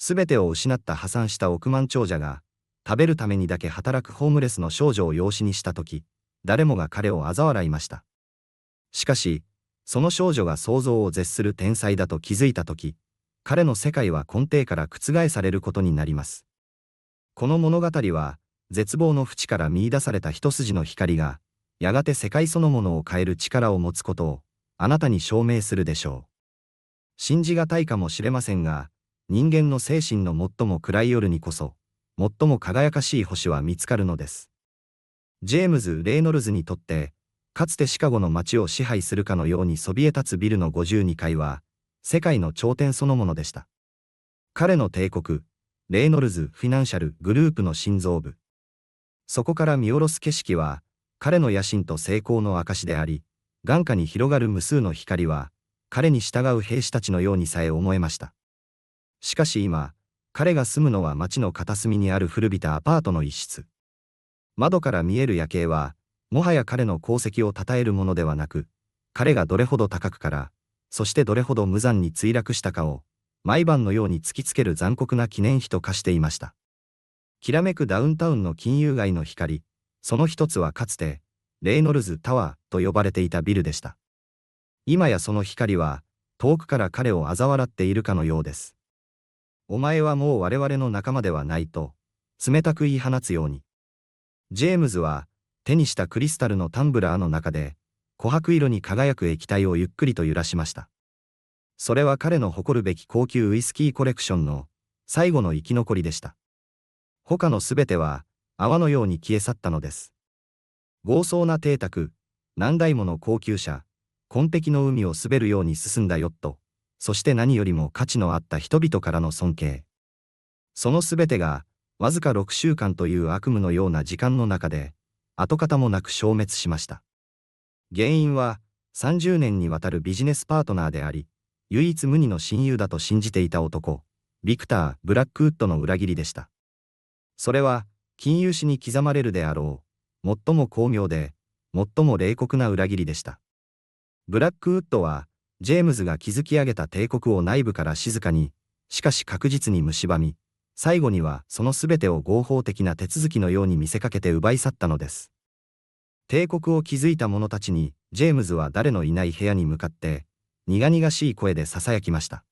すべてを失った破産した億万長者が、食べるためにだけ働くホームレスの少女を養子にしたとき、誰もが彼を嘲笑いました。しかし、その少女が想像を絶する天才だと気づいたとき、彼の世界は根底から覆されることになります。この物語は、絶望の淵から見出された一筋の光が、やがて世界そのものを変える力を持つことを、あなたに証明するでしょう。信じがたいかもしれませんが、人間の精神の最も暗い夜にこそ、最も輝かしい星は見つかるのです。ジェームズ・レイノルズにとって、かつてシカゴの街を支配するかのようにそびえ立つビルの52階は、世界の頂点そのものでした。彼の帝国、レイノルズ・フィナンシャル・グループの心臓部。そこから見下ろす景色は、彼の野心と成功の証であり、眼下に広がる無数の光は、彼に従う兵士たちのようにさえ思えました。しかし今、彼が住むのは街の片隅にある古びたアパートの一室。窓から見える夜景は、もはや彼の功績を称えるものではなく、彼がどれほど高くから、そしてどれほど無残に墜落したかを、毎晩のように突きつける残酷な記念碑と化していました。きらめくダウンタウンの金融街の光、その一つはかつて、レイノルズタワーと呼ばれていたビルでした。今やその光は、遠くから彼を嘲笑っているかのようです。お前はもう我々の仲間ではないと、冷たく言い放つように。ジェームズは、手にしたクリスタルのタンブラーの中で、琥珀色に輝く液体をゆっくりと揺らしました。それは彼の誇るべき高級ウイスキーコレクションの最後の生き残りでした。他のすべては泡のように消え去ったのです。豪壮な邸宅、何台もの高級車、紺碧の海を滑るように進んだヨット、そして何よりも価値のあった人々からの尊敬。そのすべてが、わずか6週間という悪夢のような時間の中で、跡形もなく消滅しました。原因は、30年にわたるビジネスパートナーであり、唯一無二の親友だと信じていた男、ビクター・ブラックウッドの裏切りでした。それは、金融史に刻まれるであろう、最も巧妙で、最も冷酷な裏切りでした。ブラックウッドは、ジェームズが築き上げた帝国を内部から静かに、しかし確実に蝕み、最後にはそのすべてを合法的な手続きのように見せかけて奪い去ったのです。帝国を築いた者たちに、ジェームズは誰のいない部屋に向かって、苦々しい声で囁きました。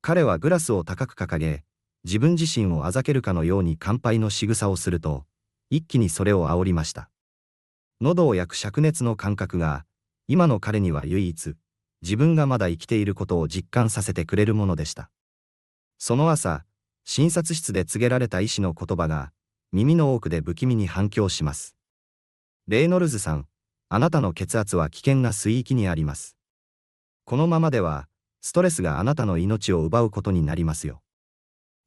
彼はグラスを高く掲げ、自分自身をあざけるかのように乾杯の仕草をすると、一気にそれを煽りました。喉を焼く灼熱の感覚が、今の彼には唯一、自分がまだ生きていることを実感させてくれるものでした。その朝、診察室で告げられた医師の言葉が、耳の奥で不気味に反響します。レイノルズさん、あなたの血圧は危険な水域にあります。このままでは、ストレスがあなたの命を奪うことになりますよ。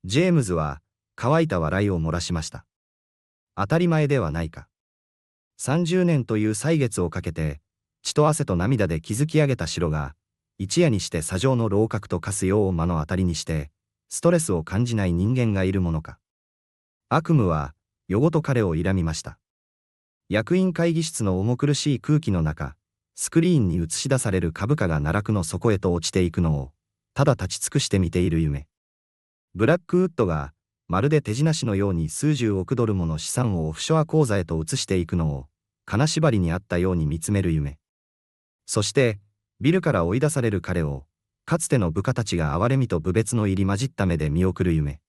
ジェームズは、乾いた笑いを漏らしました。当たり前ではないか。30年という歳月をかけて、血と汗と涙で築き上げた城が、一夜にして砂上の楼閣と化すよう目の当たりにして、ストレスを感じない人間がいるものか。悪夢は、夜ごと彼を睨みました。役員会議室の重苦しい空気の中、スクリーンに映し出される株価が奈落の底へと落ちていくのを、ただ立ち尽くして見ている夢。ブラックウッドが、まるで手品師のように数十億ドルもの資産をオフショア口座へと移していくのを、金縛りにあったように見つめる夢。そして、ビルから追い出される彼を、かつての部下たちが哀れみと侮蔑の入り混じった目で見送る夢。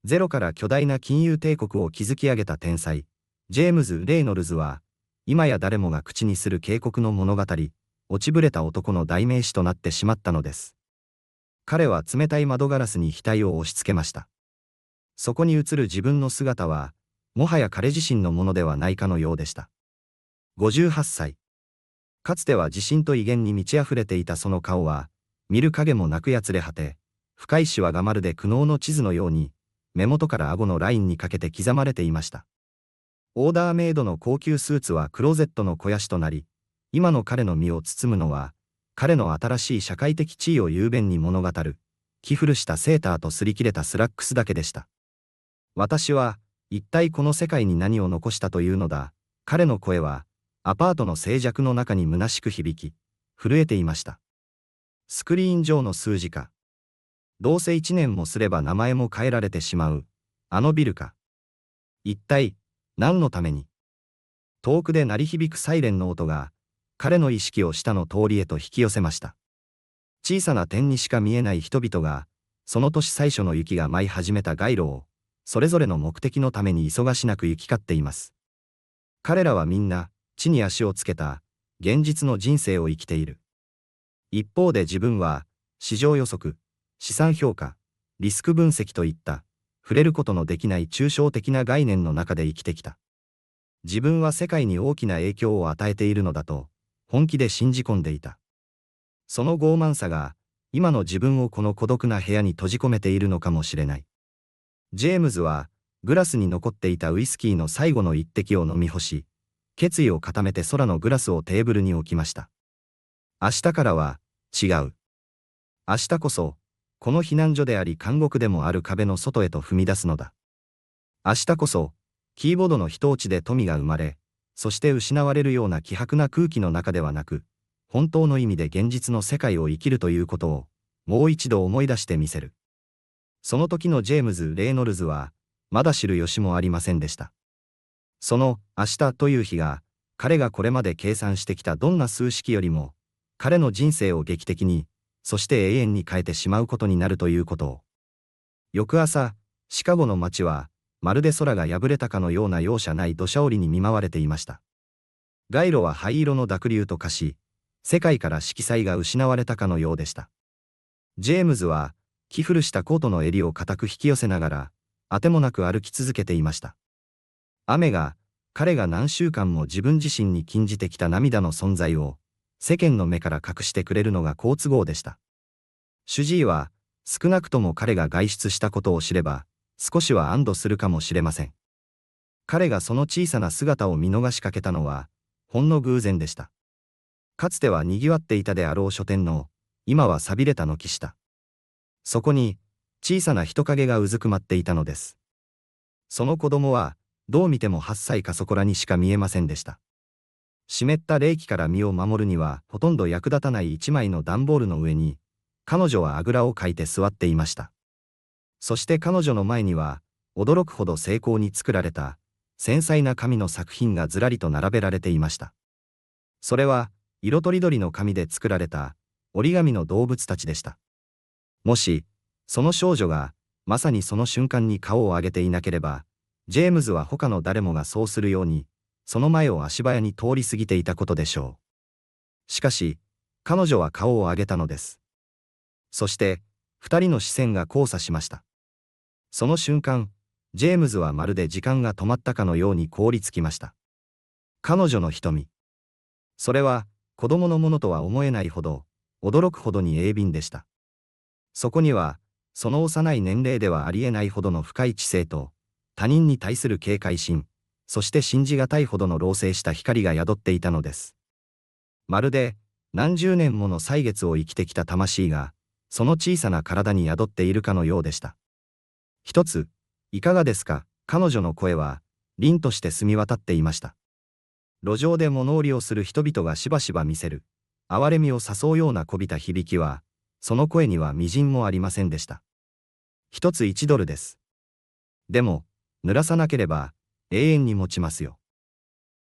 ゼロから巨大な金融帝国を築き上げた天才、ジェームズ・レイノルズは、今や誰もが口にする警告の物語、落ちぶれた男の代名詞となってしまったのです。彼は冷たい窓ガラスに額を押し付けました。そこに映る自分の姿は、もはや彼自身のものではないかのようでした。58歳。かつては自信と威厳に満ち溢れていたその顔は、見る影もなくやつれ果て、深いシワがまるで苦悩の地図のように、目元から顎のラインにかけて刻まれていました。オーダーメイドの高級スーツはクローゼットの肥やしとなり、今の彼の身を包むのは、彼の新しい社会的地位を雄弁に物語る、着古したセーターと擦り切れたスラックスだけでした。私は、一体この世界に何を残したというのだ、彼の声は、アパートの静寂の中に虚しく響き、震えていました。スクリーン上の数字か。どうせ1年もすれば名前も変えられてしまう。あのビルか。一体、何のために。遠くで鳴り響くサイレンの音が、彼の意識を下の通りへと引き寄せました。小さな点にしか見えない人々が、その年最初の雪が舞い始めた街路を、それぞれの目的のために忙しなく行き交っています。彼らはみんな、地に足をつけた、現実の人生を生きている。一方で自分は、市場予測、資産評価、リスク分析といった、触れることのできない抽象的な概念の中で生きてきた。自分は世界に大きな影響を与えているのだと、本気で信じ込んでいた。その傲慢さが、今の自分をこの孤独な部屋に閉じ込めているのかもしれない。ジェームズは、グラスに残っていたウイスキーの最後の一滴を飲み干し、決意を固めて空のグラスをテーブルに置きました。明日からは、違う。明日こそ、この避難所であり監獄でもある壁の外へと踏み出すのだ。明日こそ、キーボードの一落ちで富が生まれ、そして失われるような希薄な空気の中ではなく、本当の意味で現実の世界を生きるということを、もう一度思い出してみせる。その時のジェームズ・レイノルズは、まだ知る由もありませんでした。その明日という日が、彼がこれまで計算してきたどんな数式よりも、彼の人生を劇的に、そして永遠に変えてしまうことになるということを。翌朝、シカゴの街は、まるで空が破れたかのような容赦ない土砂降りに見舞われていました。街路は灰色の濁流と化し、世界から色彩が失われたかのようでした。ジェームズは、着古したコートの襟を固く引き寄せながら、あてもなく歩き続けていました。雨が、彼が何週間も自分自身に禁じてきた涙の存在を、世間の目から隠してくれるのが好都合でした。主治医は、少なくとも彼が外出したことを知れば、少しは安堵するかもしれません。彼がその小さな姿を見逃しかけたのは、ほんの偶然でした。かつては賑わっていたであろう書店の、今は寂れた軒下。そこに、小さな人影がうずくまっていたのです。その子供は、どう見ても8歳かそこらにしか見えませんでした。湿った冷気から身を守るにはほとんど役立たない一枚の段ボールの上に、彼女はあぐらをかいて座っていました。そして彼女の前には、驚くほど精巧に作られた、繊細な紙の作品がずらりと並べられていました。それは、色とりどりの紙で作られた、折り紙の動物たちでした。もし、その少女が、まさにその瞬間に顔を上げていなければ、ジェームズは他の誰もがそうするように、その前を足早に通り過ぎていたことでしょう。しかし、彼女は顔を上げたのです。そして、二人の視線が交差しました。その瞬間、ジェームズはまるで時間が止まったかのように凍りつきました。彼女の瞳。それは、子供のものとは思えないほど、驚くほどに鋭敏でした。そこには、その幼い年齢ではありえないほどの深い知性と、他人に対する警戒心、そして信じがたいほどの老成した光が宿っていたのです。まるで、何十年もの歳月を生きてきた魂が、その小さな体に宿っているかのようでした。一つ、いかがですか、彼女の声は、凛として澄み渡っていました。路上で物売りをする人々がしばしば見せる、哀れみを誘うようなこびた響きは、その声にはみじんもありませんでした。一つ$1です。でも、濡らさなければ、永遠に持ちますよ。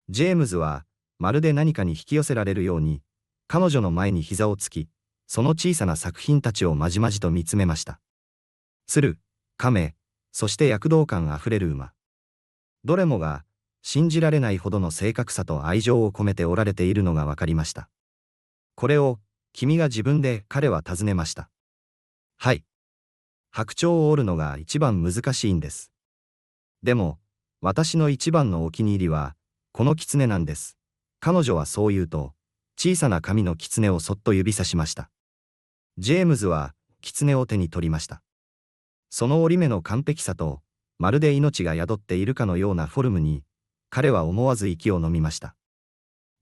ジェームズは、まるで何かに引き寄せられるように、彼女の前に膝をつき、その小さな作品たちをまじまじと見つめました。鶴、亀、そして躍動感あふれる馬。どれもが、信じられないほどの正確さと愛情を込めておられているのがわかりました。これを、君が自分で、彼は尋ねました。はい。白鳥を折るのが一番難しいんです。でも、私の一番のお気に入りは、この狐なんです。彼女はそう言うと、小さな紙の狐をそっと指さしました。ジェームズは、狐を手に取りました。その折り目の完璧さと、まるで命が宿っているかのようなフォルムに、彼は思わず息を飲みました。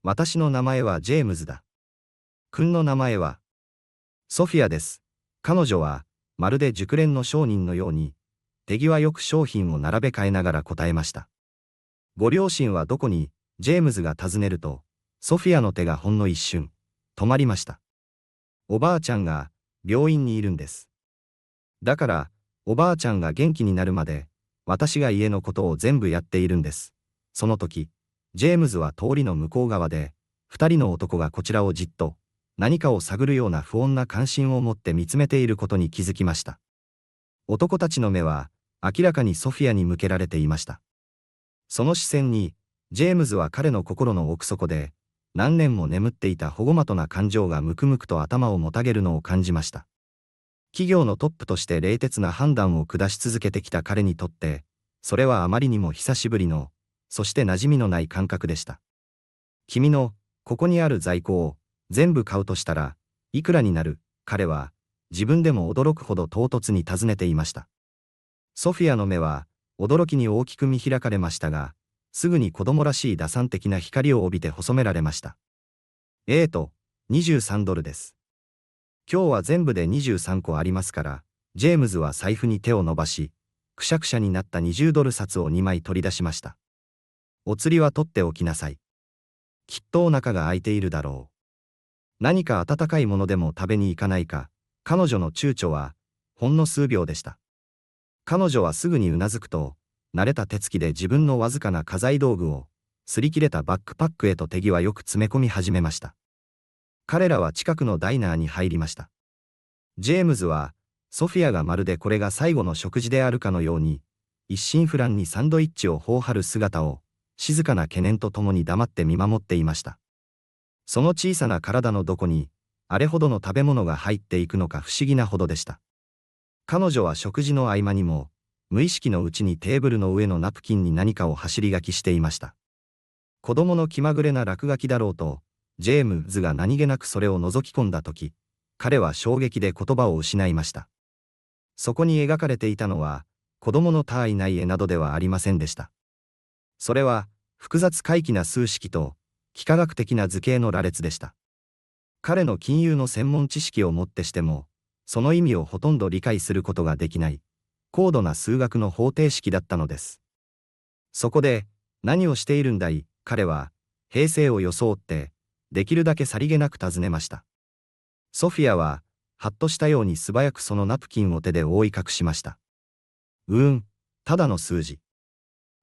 私の名前はジェームズだ。君の名前は、ソフィアです。彼女は、まるで熟練の商人のように、手際よく商品を並べ替えながら答えました。ご両親はどこに、ジェームズが尋ねると、ソフィアの手がほんの一瞬、止まりました。おばあちゃんが、病院にいるんです。だから、おばあちゃんが元気になるまで、私が家のことを全部やっているんです。その時、ジェームズは通りの向こう側で、二人の男がこちらをじっと、何かを探るような不穏な関心を持って見つめていることに気づきました。男たちの目は、明らかにソフィアに向けられていました。その視線に、ジェームズは彼の心の奥底で、何年も眠っていた保護的な感情がむくむくと頭をもたげるのを感じました。企業のトップとして冷徹な判断を下し続けてきた彼にとって、それはあまりにも久しぶりの、そして馴染みのない感覚でした。君の、ここにある在庫を、全部買うとしたら、いくらになる、彼は、自分でも驚くほど唐突に尋ねていました。ソフィアの目は、驚きに大きく見開かれましたが、すぐに子供らしい打算的な光を帯びて細められました。23ドルです。今日は全部で23個ありますから、ジェームズは財布に手を伸ばし、くしゃくしゃになった20ドル札を2枚取り出しました。お釣りは取っておきなさい。きっとお腹が空いているだろう。何か温かいものでも食べに行かないか、彼女の躊躇は、ほんの数秒でした。彼女はすぐにうなずくと、慣れた手つきで自分のわずかな家財道具を、擦り切れたバックパックへと手際よく詰め込み始めました。彼らは近くのダイナーに入りました。ジェームズは、ソフィアがまるでこれが最後の食事であるかのように、一心不乱にサンドイッチを頬張る姿を、静かな懸念とともに黙って見守っていました。その小さな体のどこに、あれほどの食べ物が入っていくのか不思議なほどでした。彼女は食事の合間にも、無意識のうちにテーブルの上のナプキンに何かを走り書きしていました。子供の気まぐれな落書きだろうと、ジェームズが何気なくそれを覗き込んだとき、彼は衝撃で言葉を失いました。そこに描かれていたのは、子供の他愛ない絵などではありませんでした。それは、複雑怪奇な数式と、幾何学的な図形の羅列でした。彼の金融の専門知識をもってしても、その意味をほとんど理解することができない、高度な数学の方程式だったのです。そこで、何をしているんだい、彼は、平静を装って、できるだけさりげなく尋ねました。ソフィアは、はっとしたように素早くそのナプキンを手で覆い隠しました。ただの数字。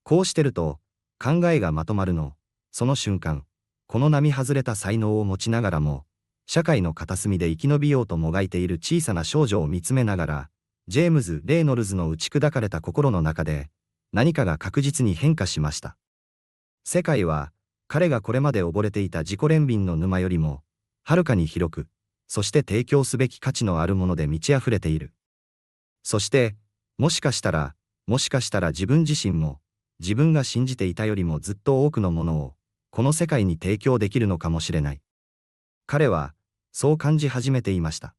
こうしてると、考えがまとまるの、その瞬間、この並外れた才能を持ちながらも、社会の片隅で生き延びようともがいている小さな少女を見つめながら、ジェームズ・レイノルズの打ち砕かれた心の中で、何かが確実に変化しました。世界は、彼がこれまで溺れていた自己憐憫の沼よりも、はるかに広く、そして提供すべき価値のあるもので満ち溢れている。そして、もしかしたら自分自身も、自分が信じていたよりもずっと多くのものを、この世界に提供できるのかもしれない。彼は、そう感じ始めていました。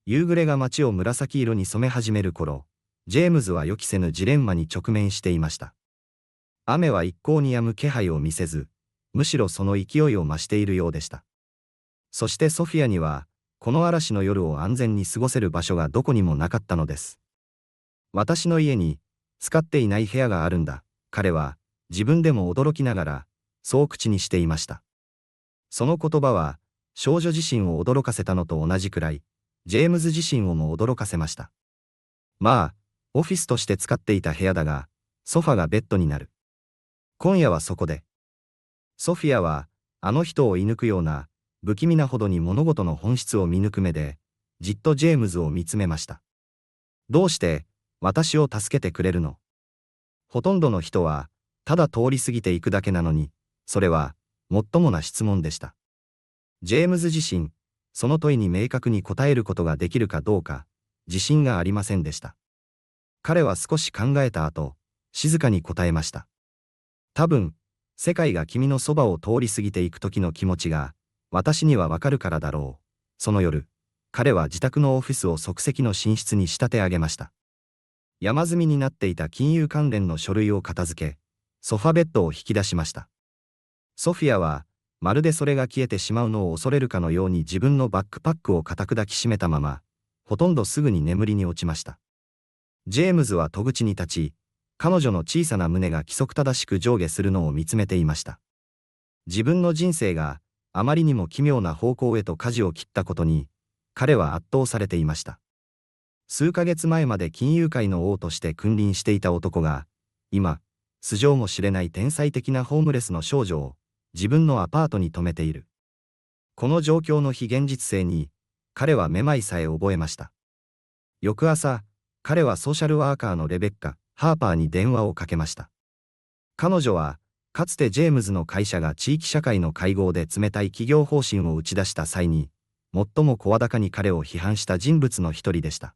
夕暮れが街を紫色に染め始める頃、ジェームズは予期せぬジレンマに直面していました。雨は一向に止む気配を見せず、むしろその勢いを増しているようでした。そしてソフィアには、この嵐の夜を安全に過ごせる場所がどこにもなかったのです。私の家に、使っていない部屋があるんだ、彼は、自分でも驚きながら、そう口にしていました。その言葉は、少女自身を驚かせたのと同じくらい、ジェームズ自身をも驚かせました。まあ、オフィスとして使っていた部屋だが、ソファがベッドになる。今夜はそこで。ソフィアは、あの人を射抜くような、不気味なほどに物事の本質を見抜く目で、じっとジェームズを見つめました。どうして、私を助けてくれるの？ほとんどの人は、ただ通り過ぎていくだけなのに、それは、もっともな質問でした。ジェームズ自身、その問いに明確に答えることができるかどうか、自信がありませんでした。彼は少し考えた後、静かに答えました。多分、世界が君のそばを通り過ぎていく時の気持ちが、私にはわかるからだろう。その夜、彼は自宅のオフィスを即席の寝室に仕立て上げました。山積みになっていた金融関連の書類を片付け、ソファベッドを引き出しました。ソフィアは、まるでそれが消えてしまうのを恐れるかのように自分のバックパックを固く抱きしめたまま、ほとんどすぐに眠りに落ちました。ジェームズは戸口に立ち、彼女の小さな胸が規則正しく上下するのを見つめていました。自分の人生があまりにも奇妙な方向へと舵を切ったことに、彼は圧倒されていました。数ヶ月前まで金融界の王として君臨していた男が、今、素性も知れない天才的なホームレスの少女を自分のアパートに泊めている。この状況の非現実性に、彼はめまいさえ覚えました。翌朝、彼はソーシャルワーカーのレベッカ・ハーパーに電話をかけました。彼女は、かつてジェームズの会社が地域社会の会合で冷たい企業方針を打ち出した際に、最も声高に彼を批判した人物の一人でした。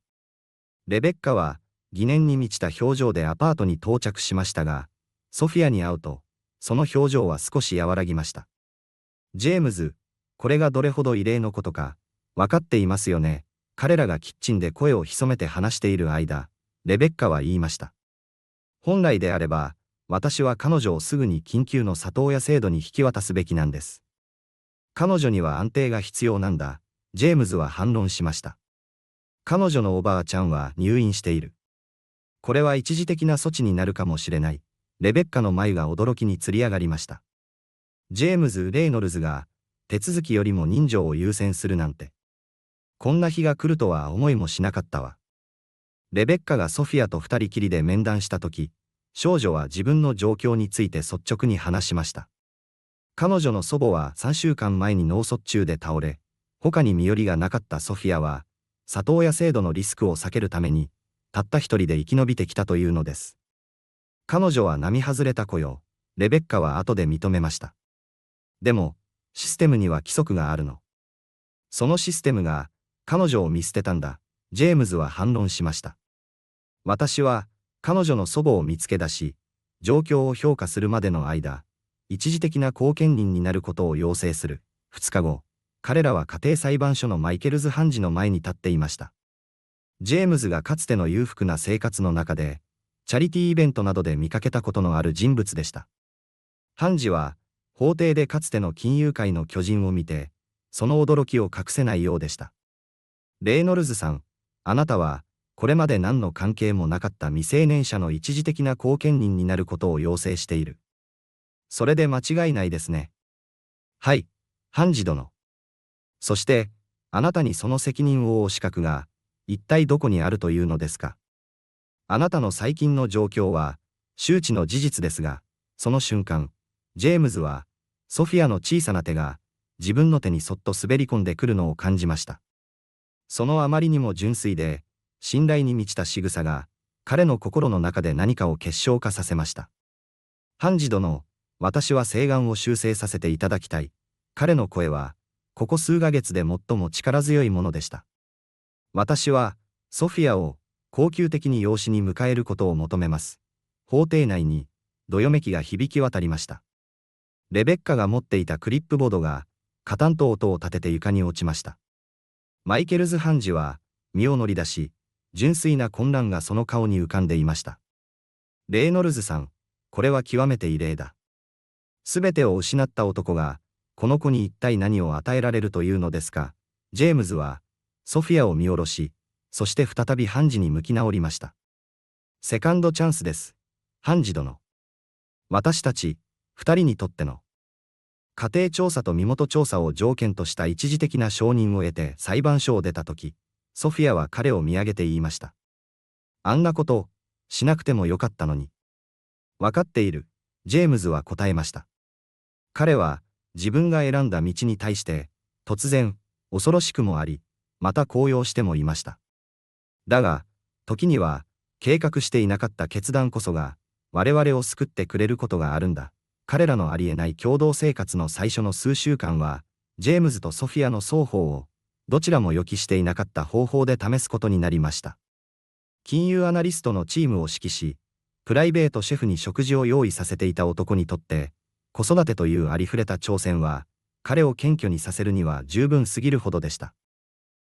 レベッカは、疑念に満ちた表情でアパートに到着しましたが、ソフィアに会うと、その表情は少し和らぎました。ジェームズ、これがどれほど異例のことか、わかっていますよね。彼らがキッチンで声を潜めて話している間、レベッカは言いました。本来であれば、私は彼女をすぐに緊急の里親制度に引き渡すべきなんです。彼女には安定が必要なんだ、ジェームズは反論しました。彼女のおばあちゃんは入院している。これは一時的な措置になるかもしれない。レベッカの眉が驚きにつり上がりました。ジェームズ・レイノルズが、手続きよりも人情を優先するなんて。こんな日が来るとは思いもしなかったわ。レベッカがソフィアと二人きりで面談したとき、少女は自分の状況について率直に話しました。彼女の祖母は3週間前に脳卒中で倒れ、他に身寄りがなかったソフィアは、里親制度のリスクを避けるために、たった一人で生き延びてきたというのです。彼女は並外れた子よ、レベッカは後で認めました。でも、システムには規則があるの。そのシステムが、彼女を見捨てたんだ、ジェームズは反論しました。私は、彼女の祖母を見つけ出し、状況を評価するまでの間、一時的な後見人になることを要請する。2日後、彼らは家庭裁判所のマイケルズ判事の前に立っていました。ジェームズがかつての裕福な生活の中で、チャリティーイベントなどで見かけたことのある人物でした。判事は、法廷でかつての金融界の巨人を見て、その驚きを隠せないようでした。レイノルズさん、あなたは、これまで何の関係もなかった未成年者の一時的な後見人になることを要請している。それで間違いないですね。はい、判事殿。そして、あなたにその責任を負う資格が、一体どこにあるというのですか。あなたの最近の状況は、周知の事実ですが、その瞬間、ジェームズは、ソフィアの小さな手が、自分の手にそっと滑り込んでくるのを感じました。そのあまりにも純粋で、信頼に満ちた仕草が、彼の心の中で何かを結晶化させました。判事殿、私は請願を修正させていただきたい。彼の声は、ここ数ヶ月で最も力強いものでした。私は、ソフィアを、恒久的に養子に迎えることを求めます。法廷内に、どよめきが響き渡りました。レベッカが持っていたクリップボードが、カタンと音を立てて床に落ちました。マイケルズ判事は、身を乗り出し、純粋な混乱がその顔に浮かんでいました。レイノルズさん、これは極めて異例だ。すべてを失った男が、この子に一体何を与えられるというのですか。ジェームズは、ソフィアを見下ろし、そして再び判事に向き直りました。セカンドチャンスです。判事殿。私たち、二人にとっての、家庭調査と身元調査を条件とした一時的な承認を得て裁判所を出たとき、ソフィアは彼を見上げて言いました。あんなこと、しなくてもよかったのに。わかっている、ジェームズは答えました。彼は、自分が選んだ道に対して、突然、恐ろしくもあり、また高揚してもいました。だが、時には、計画していなかった決断こそが、我々を救ってくれることがあるんだ。彼らのありえない共同生活の最初の数週間は、ジェームズとソフィアの双方を、どちらも予期していなかった方法で試すことになりました。金融アナリストのチームを指揮し、プライベートシェフに食事を用意させていた男にとって、子育てというありふれた挑戦は、彼を謙虚にさせるには十分すぎるほどでした。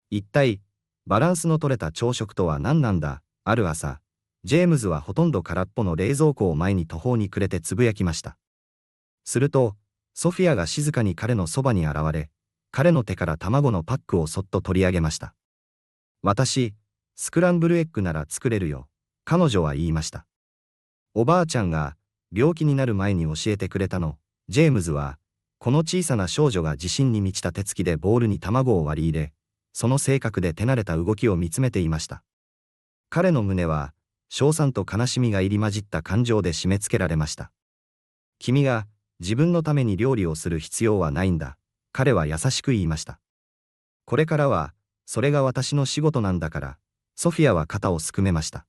一体、バランスの取れた朝食とは何なんだ。ある朝、ジェームズはほとんど空っぽの冷蔵庫を前に途方に暮れてつぶやきました。すると、ソフィアが静かに彼のそばに現れ、彼の手から卵のパックをそっと取り上げました。私、スクランブルエッグなら作れるよ、彼女は言いました。おばあちゃんが病気になる前に教えてくれたの。ジェームズは、この小さな少女が自信に満ちた手つきでボウルに卵を割り入れ、その正確で手慣れた動きを見つめていました。彼の胸は、称賛と悲しみが入り混じった感情で締め付けられました。君が、自分のために料理をする必要はないんだ。彼は優しく言いました。これからは、それが私の仕事なんだから、ソフィアは肩をすくめました。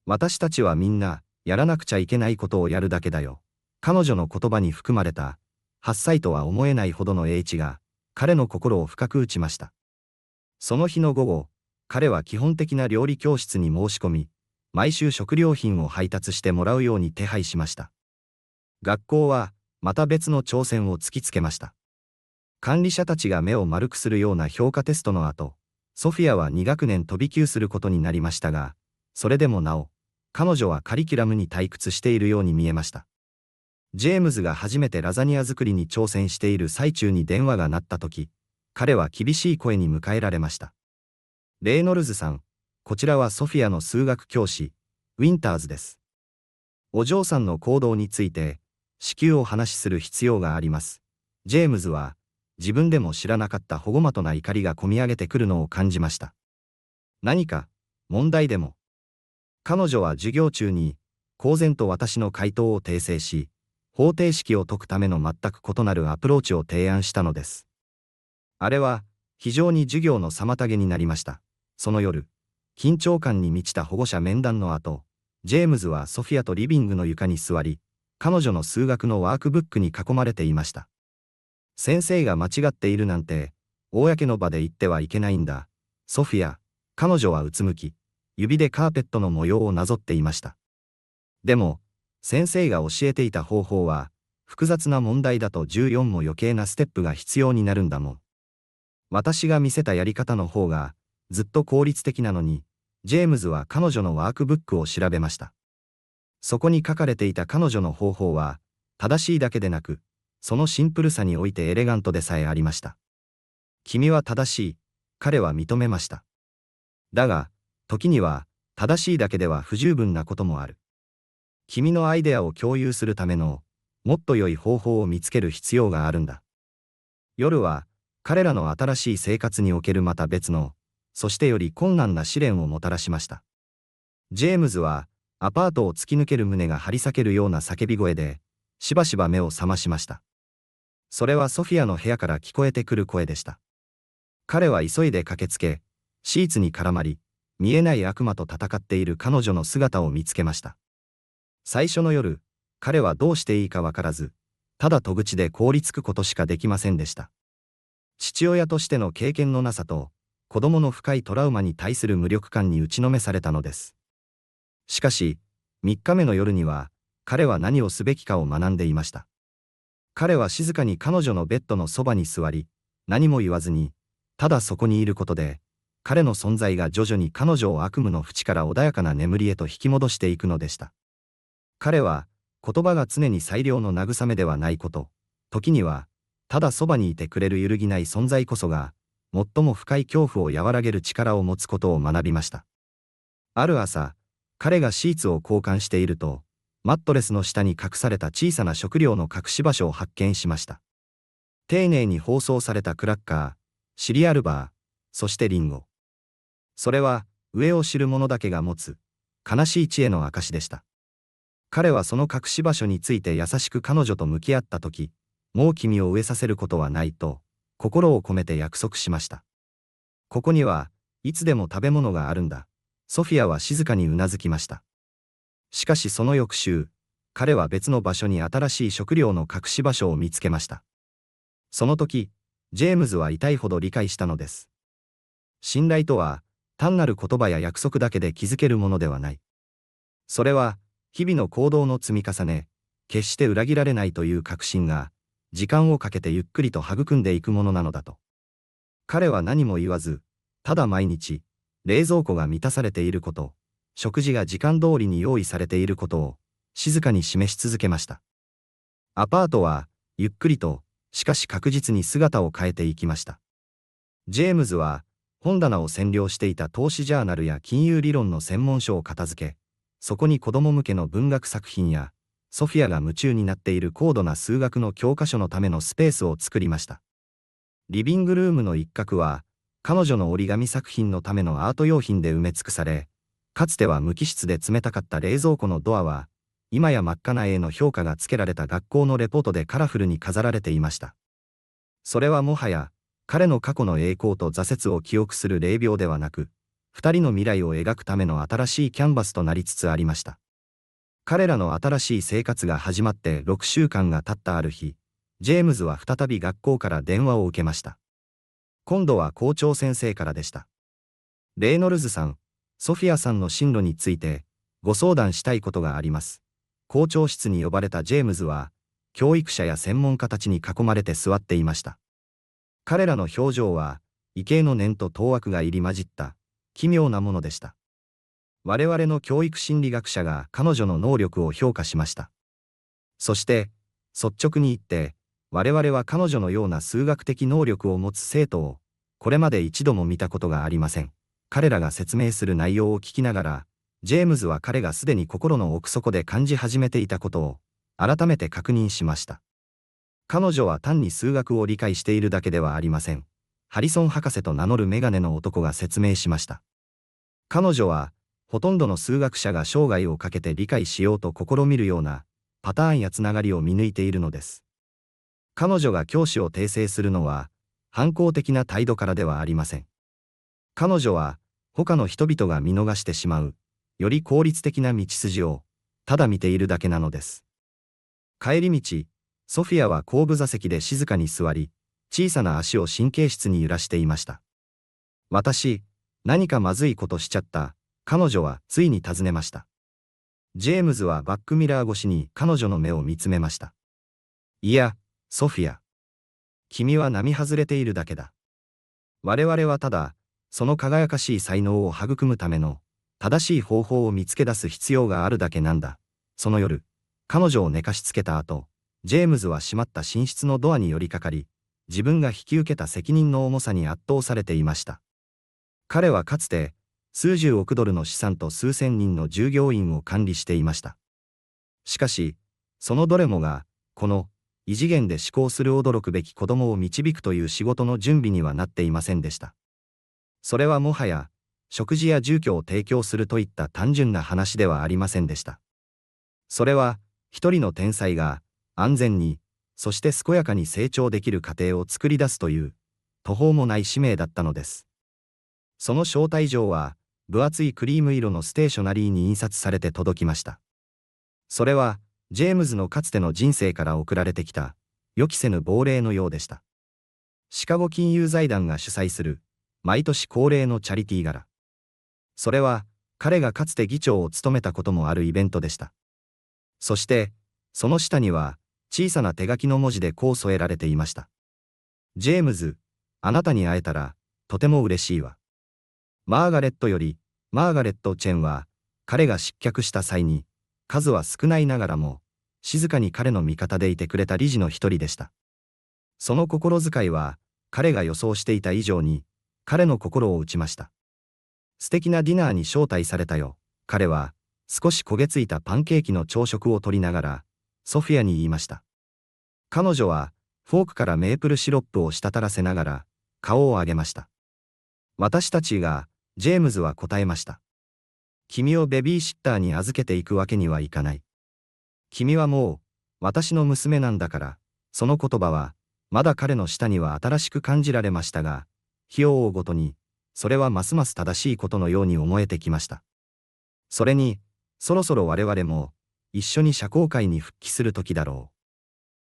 私たちはみんな、やらなくちゃいけないことをやるだけだよ。彼女の言葉に含まれた、8歳とは思えないほどの英知が、彼の心を深く打ちました。その日の午後、彼は基本的な料理教室に申し込み、毎週食料品を配達してもらうように手配しました。学校は、また別の挑戦を突きつけました。管理者たちが目を丸くするような評価テストの後、ソフィアは2学年飛び級することになりましたが、それでもなお、彼女はカリキュラムに退屈しているように見えました。ジェームズが初めてラザニア作りに挑戦している最中に電話が鳴った時、彼は厳しい声に迎えられました。レイノルズさん、こちらはソフィアの数学教師、ウィンターズです。お嬢さんの行動について、至急お話しする必要があります。ジェームズは、自分でも知らなかった保護的な怒りがこみ上げてくるのを感じました。何か、問題でも。彼女は授業中に、公然と私の回答を訂正し、方程式を解くための全く異なるアプローチを提案したのです。あれは、非常に授業の妨げになりました。その夜、緊張感に満ちた保護者面談の後、ジェームズはソフィアとリビングの床に座り、彼女の数学のワークブックに囲まれていました。先生が間違っているなんて、公の場で言ってはいけないんだ。ソフィア、彼女はうつむき、指でカーペットの模様をなぞっていました。でも、先生が教えていた方法は、複雑な問題だと14も余計なステップが必要になるんだもん。私が見せたやり方の方が、ずっと効率的なのに、ジェームズは彼女のワークブックを調べました。そこに書かれていた彼女の方法は、正しいだけでなく、そのシンプルさにおいてエレガントでさえありました。君は正しい、彼は認めました。だが、時には、正しいだけでは不十分なこともある。君のアイデアを共有するための、もっと良い方法を見つける必要があるんだ。夜は、彼らの新しい生活におけるまた別の、そしてより困難な試練をもたらしました。ジェームズは、アパートを突き抜ける胸が張り裂けるような叫び声で、しばしば目を覚ましました。それはソフィアの部屋から聞こえてくる声でした。彼は急いで駆けつけ、シーツに絡まり、見えない悪魔と戦っている彼女の姿を見つけました。最初の夜、彼はどうしていいかわからず、ただ戸口で凍りつくことしかできませんでした。父親としての経験のなさと、子供の深いトラウマに対する無力感に打ちのめされたのです。しかし、3日目の夜には、彼は何をすべきかを学んでいました。彼は静かに彼女のベッドのそばに座り、何も言わずに、ただそこにいることで、彼の存在が徐々に彼女を悪夢の淵から穏やかな眠りへと引き戻していくのでした。彼は、言葉が常に最良の慰めではないこと、時には、ただそばにいてくれる揺るぎない存在こそが、最も深い恐怖を和らげる力を持つことを学びました。ある朝、彼がシーツを交換していると、マットレスの下に隠された小さな食料の隠し場所を発見しました。丁寧に包装されたクラッカー、シリアルバー、そしてリンゴ。それは、上を知る者だけが持つ、悲しい知恵の証でした。彼はその隠し場所について優しく彼女と向き合ったとき、もう君を飢えさせることはないと、心を込めて約束しました。ここには、いつでも食べ物があるんだ。ソフィアは静かにうなずきました。しかしその翌週、彼は別の場所に新しい食料の隠し場所を見つけました。その時、ジェームズは痛いほど理解したのです。信頼とは、単なる言葉や約束だけで築けるものではない。それは、日々の行動の積み重ね、決して裏切られないという確信が、時間をかけてゆっくりと育んでいくものなのだと。彼は何も言わず、ただ毎日、冷蔵庫が満たされていること、食事が時間通りに用意されていることを、静かに示し続けました。アパートは、ゆっくりと、しかし確実に姿を変えていきました。ジェームズは、本棚を占領していた投資ジャーナルや金融理論の専門書を片付け、そこに子供向けの文学作品や、ソフィアが夢中になっている高度な数学の教科書のためのスペースを作りました。リビングルームの一角は、彼女の折り紙作品のためのアート用品で埋め尽くされ、かつては無機質で冷たかった冷蔵庫のドアは、今や真っ赤な A の評価がつけられた学校のレポートでカラフルに飾られていました。それはもはや、彼の過去の栄光と挫折を記憶する霊廟ではなく、二人の未来を描くための新しいキャンバスとなりつつありました。彼らの新しい生活が始まって6週間が経ったある日、ジェームズは再び学校から電話を受けました。今度は校長先生からでした。レイノルズさん、ソフィアさんの進路について、ご相談したいことがあります。校長室に呼ばれたジェームズは、教育者や専門家たちに囲まれて座っていました。彼らの表情は、畏敬の念と当惑が入り混じった、奇妙なものでした。我々の教育心理学者が彼女の能力を評価しました。そして、率直に言って、我々は彼女のような数学的能力を持つ生徒を、これまで一度も見たことがありません。彼らが説明する内容を聞きながら、ジェームズは彼がすでに心の奥底で感じ始めていたことを、改めて確認しました。彼女は単に数学を理解しているだけではありません。ハリソン博士と名乗るメガネの男が説明しました。彼女は、ほとんどの数学者が生涯をかけて理解しようと試みるような、パターンやつながりを見抜いているのです。彼女が教師を訂正するのは、反抗的な態度からではありません。彼女は、他の人々が見逃してしまう、より効率的な道筋を、ただ見ているだけなのです。帰り道、ソフィアは後部座席で静かに座り、小さな足を神経質に揺らしていました。私、何かまずいことしちゃった、彼女はついに尋ねました。ジェームズはバックミラー越しに彼女の目を見つめました。いや、ソフィア。君は並外れているだけだ。我々はただ、その輝かしい才能を育むための、正しい方法を見つけ出す必要があるだけなんだ。その夜、彼女を寝かしつけた後、ジェームズは閉まった寝室のドアに寄りかかり、自分が引き受けた責任の重さに圧倒されていました。彼はかつて、数十億ドルの資産と数千人の従業員を管理していました。しかし、そのどれもが、この、異次元で思考する驚くべき子供を導くという仕事の準備にはなっていませんでした。それはもはや、食事や住居を提供するといった単純な話ではありませんでした。それは、一人の天才が、安全に、そして健やかに成長できる家庭を作り出すという、途方もない使命だったのです。その招待状は、分厚いクリーム色のステーショナリーに印刷されて届きました。それは、ジェームズのかつての人生から送られてきた、予期せぬ亡霊のようでした。シカゴ金融財団が主催する、毎年恒例のチャリティーガラ。それは、彼がかつて議長を務めたこともあるイベントでした。そして、その下には、小さな手書きの文字でこう添えられていました。ジェームズ、あなたに会えたら、とても嬉しいわ。マーガレットより、マーガレット・チェンは、彼が失脚した際に、数は少ないながらも、静かに彼の味方でいてくれた理事の一人でした。その心遣いは、彼が予想していた以上に、彼の心を打ちました。素敵なディナーに招待されたよ。彼は、少し焦げついたパンケーキの朝食を取りながら、ソフィアに言いました。彼女は、フォークからメープルシロップを滴らせながら、顔を上げました。私たちが、ジェームズは答えました。君をベビーシッターに預けていくわけにはいかない。君はもう、私の娘なんだから、その言葉は、まだ彼の舌には新しく感じられましたが、日を追うごとに、それはますます正しいことのように思えてきました。それに、そろそろ我々も、一緒に社交界に復帰する時だろう。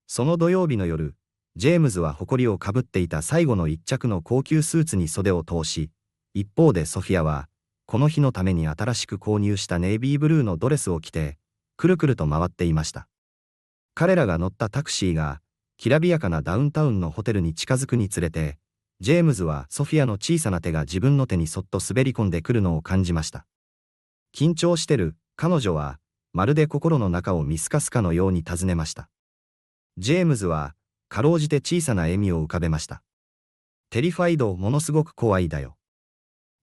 その土曜日の夜、ジェームズは誇りをかぶっていた最後の一着の高級スーツに袖を通し、一方でソフィアは、この日のために新しく購入したネイビーブルーのドレスを着て、くるくると回っていました。彼らが乗ったタクシーが、きらびやかなダウンタウンのホテルに近づくにつれて、ジェームズはソフィアの小さな手が自分の手にそっと滑り込んでくるのを感じました。緊張してる、彼女は、まるで心の中を見透かすかのように尋ねました。ジェームズは、かろうじて小さな笑みを浮かべました。テリファイド、ものすごく怖いだよ。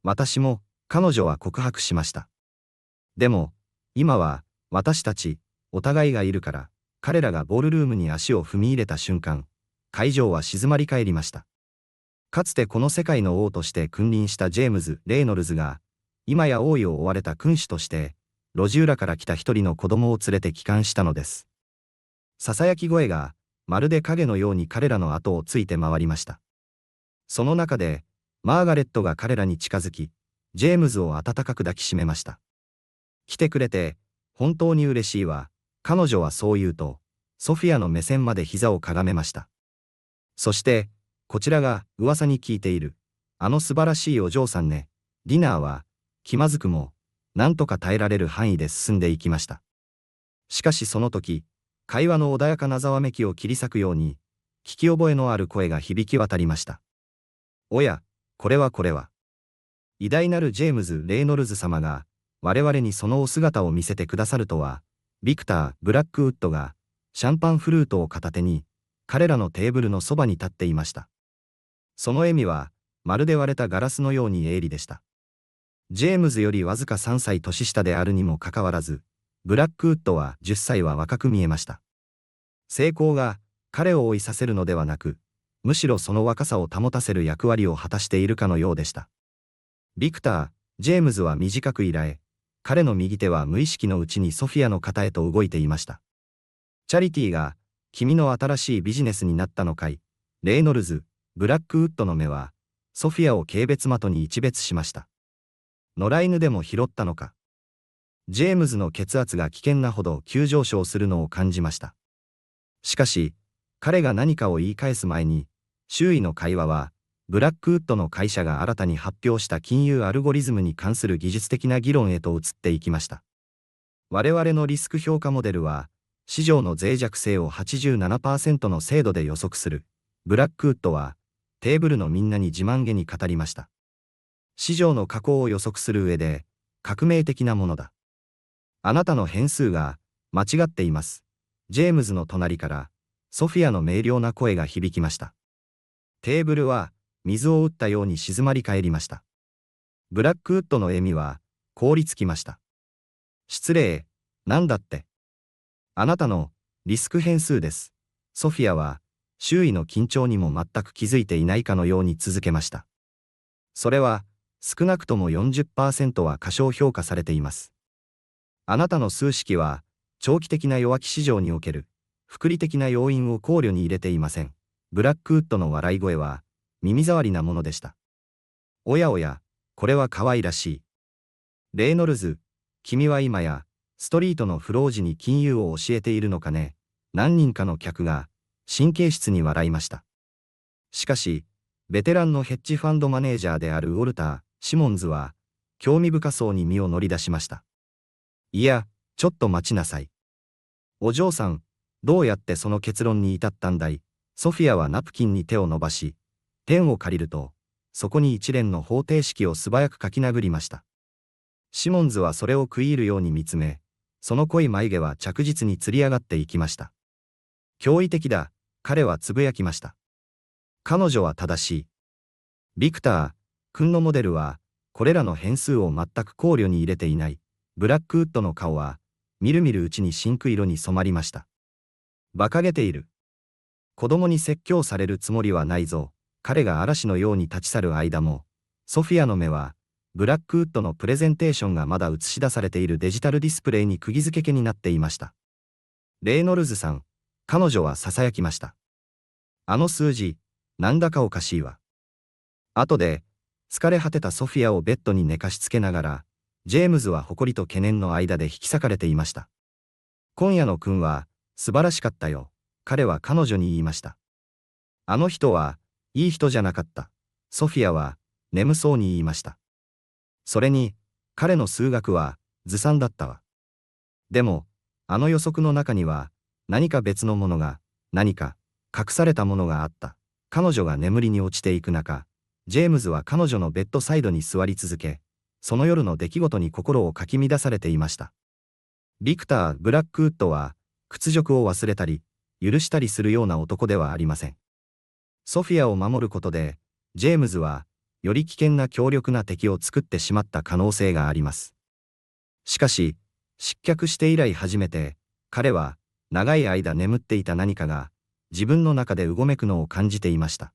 私も、彼女は告白しました。でも、今は、私たち、お互いがいるから、彼らがボールルームに足を踏み入れた瞬間、会場は静まり返りました。かつてこの世界の王として君臨したジェームズ・レイノルズが、今や王位を追われた君主として、路地裏から来た一人の子供を連れて帰還したのです。ささやき声が、まるで影のように彼らの後をついて回りました。その中で、マーガレットが彼らに近づき、ジェームズを温かく抱きしめました。来てくれて、本当に嬉しいわ、彼女はそう言うと、ソフィアの目線まで膝をかがめました。そして、こちらが噂に聞いている、あの素晴らしいお嬢さんね。ディナーは、気まずくも、なんとか耐えられる範囲で進んでいきました。しかしその時、会話の穏やかなざわめきを切り裂くように、聞き覚えのある声が響き渡りました。おや、これはこれは。偉大なるジェームズ・レイノルズ様が、我々にそのお姿を見せてくださるとは、ビクター・ブラックウッドが、シャンパンフルートを片手に、彼らのテーブルのそばに立っていました。その笑みは、まるで割れたガラスのように鋭利でした。ジェームズよりわずか3歳年下であるにもかかわらず、ブラックウッドは10歳は若く見えました。成功が彼を追いさせるのではなく、むしろその若さを保たせる役割を果たしているかのようでした。ビクター・ジェームズは短くいらえ、彼の右手は無意識のうちにソフィアの肩へと動いていました。チャリティーが、君の新しいビジネスになったのかい、レイノルズ・ブラックウッドの目は、ソフィアを軽蔑的に一別しました。野良犬でも拾ったのか。ジェームズの血圧が危険なほど急上昇するのを感じました。しかし、彼が何かを言い返す前に、周囲の会話は、ブラックウッドの会社が新たに発表した金融アルゴリズムに関する技術的な議論へと移っていきました。我々のリスク評価モデルは、市場の脆弱性を 87% の精度で予測する。ブラックウッドは、テーブルのみんなに自慢げに語りました。市場の下降を予測する上で、革命的なものだ。あなたの変数が、間違っています。ジェームズの隣から、ソフィアの明瞭な声が響きました。テーブルは、水を打ったように静まり返りました。ブラックウッドの笑みは、凍りつきました。失礼、なんだって。あなたの、リスク変数です。ソフィアは、周囲の緊張にも全く気づいていないかのように続けました。それは、少なくとも 40% は過小評価されています。あなたの数式は、長期的な弱気市場における、複利的な要因を考慮に入れていません。ブラックウッドの笑い声は、耳障りなものでした。おやおや、これは可愛らしい。レイノルズ、君は今や、ストリートのフロー時に金融を教えているのかね。何人かの客が、神経質に笑いました。しかし、ベテランのヘッジファンドマネージャーであるウォルター・シモンズは、興味深そうに身を乗り出しました。いや、ちょっと待ちなさい。お嬢さん、どうやってその結論に至ったんだい。ソフィアはナプキンに手を伸ばし、ペンを借りると、そこに一連の方程式を素早く書き殴りました。シモンズはそれを食い入るように見つめ、その濃い眉毛は着実につり上がっていきました。驚異的だ、彼はつぶやきました。彼女は正しい。ビクター君のモデルは、これらの変数を全く考慮に入れていない。ブラックウッドの顔は、みるみるうちに深紅色に染まりました。馬鹿げている。子供に説教されるつもりはないぞ。彼が嵐のように立ち去る間も、ソフィアの目は、ブラックウッドのプレゼンテーションがまだ映し出されているデジタルディスプレイに釘付け気になっていました。レイノルズさん、彼女は囁きました。あの数字、なんだかおかしいわ。後で、疲れ果てたソフィアをベッドに寝かしつけながら、ジェームズは誇りと懸念の間で引き裂かれていました。今夜の君は、素晴らしかったよ。彼は彼女に言いました。あの人は、いい人じゃなかった。ソフィアは、眠そうに言いました。それに、彼の数学は、ずさんだったわ。でも、あの予測の中には、何か別のものが、何か、隠されたものがあった。彼女が眠りに落ちていく中、ジェームズは彼女のベッドサイドに座り続け、その夜の出来事に心をかき乱されていました。ビクター・ブラックウッドは、屈辱を忘れたり、許したりするような男ではありません。ソフィアを守ることで、ジェームズは、より危険な強力な敵を作ってしまった可能性があります。しかし、失脚して以来初めて、彼は、長い間眠っていた何かが、自分の中でうごめくのを感じていました。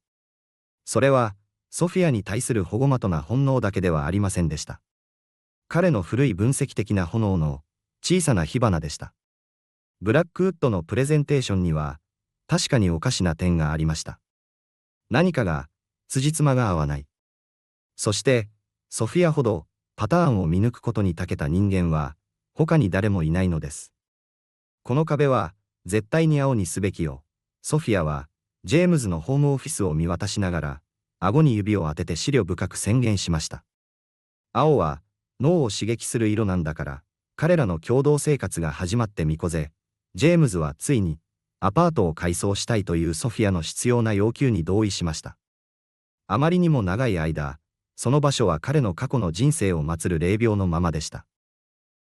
それは、ソフィアに対する保護的な本能だけではありませんでした。彼の古い分析的な炎の小さな火花でした。ブラックウッドのプレゼンテーションには確かにおかしな点がありました。何かが辻褄が合わない。そしてソフィアほどパターンを見抜くことに長けた人間は他に誰もいないのです。この壁は絶対に青にすべきよ。ソフィアはジェームズのホームオフィスを見渡しながら顎に指を当てて思慮深く宣言しました。青は脳を刺激する色なんだから、彼らの共同生活が始まってみこぜ。ジェームズはついにアパートを改装したいというソフィアの必要な要求に同意しました。あまりにも長い間、その場所は彼の過去の人生を祀る霊廟のままでした。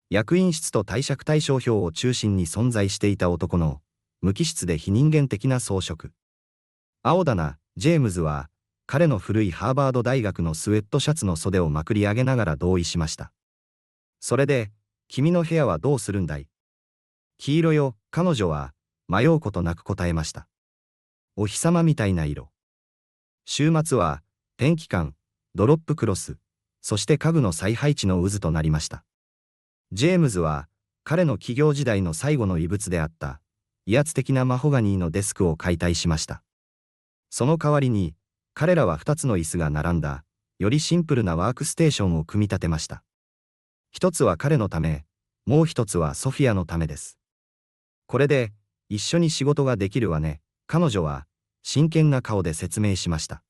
役員室と貸借対照表を中心に存在していた男の無機質で非人間的な装飾。青だな、ジェームズは彼の古いハーバード大学のスウェットシャツの袖をまくり上げながら同意しました。それで、君の部屋はどうするんだい？黄色よ、彼女は迷うことなく答えました。お日様みたいな色。週末はペンキ缶、ドロップクロス、そして家具の再配置の渦となりました。ジェームズは彼の起業時代の最後の遺物であった威圧的なマホガニーのデスクを解体しました。その代わりに彼らは2つの椅子が並んだよりシンプルなワークステーションを組み立てました。一つは彼のため、もう一つはソフィアのためです。これで一緒に仕事ができるわね、彼女は真剣な顔で説明しました。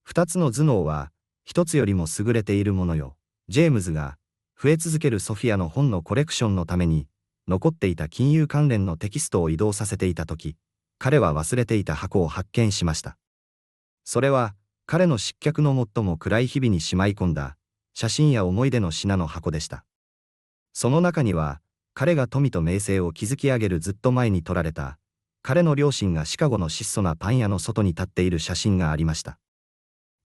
2つの頭脳は1つよりも優れているものよ。ジェームズが増え続けるソフィアの本のコレクションのために残っていた金融関連のテキストを移動させていたとき、彼は忘れていた箱を発見しました。それは彼の失脚の最も暗い日々にしまい込んだ写真や思い出の品の箱でした。その中には彼が富と名声を築き上げるずっと前に撮られた彼の両親がシカゴの質素なパン屋の外に立っている写真がありました。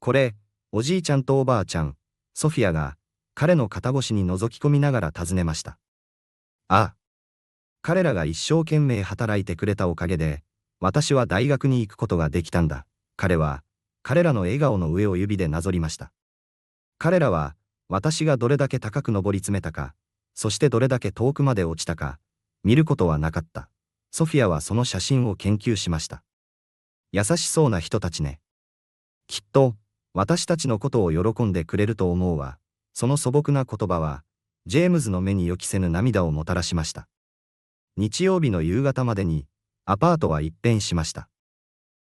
これ、おじいちゃんとおばあちゃん、ソフィアが彼の肩越しに覗き込みながら尋ねました。ああ。彼らが一生懸命働いてくれたおかげで、私は大学に行くことができたんだ。彼は、彼らの笑顔の上を指でなぞりました。彼らは、私がどれだけ高く登り詰めたか、そしてどれだけ遠くまで落ちたか、見ることはなかった。ソフィアはその写真を研究しました。優しそうな人たちね。きっと、私たちのことを喜んでくれると思うわ。その素朴な言葉は、ジェームズの目に予期せぬ涙をもたらしました。日曜日の夕方までに、アパートは一変しました。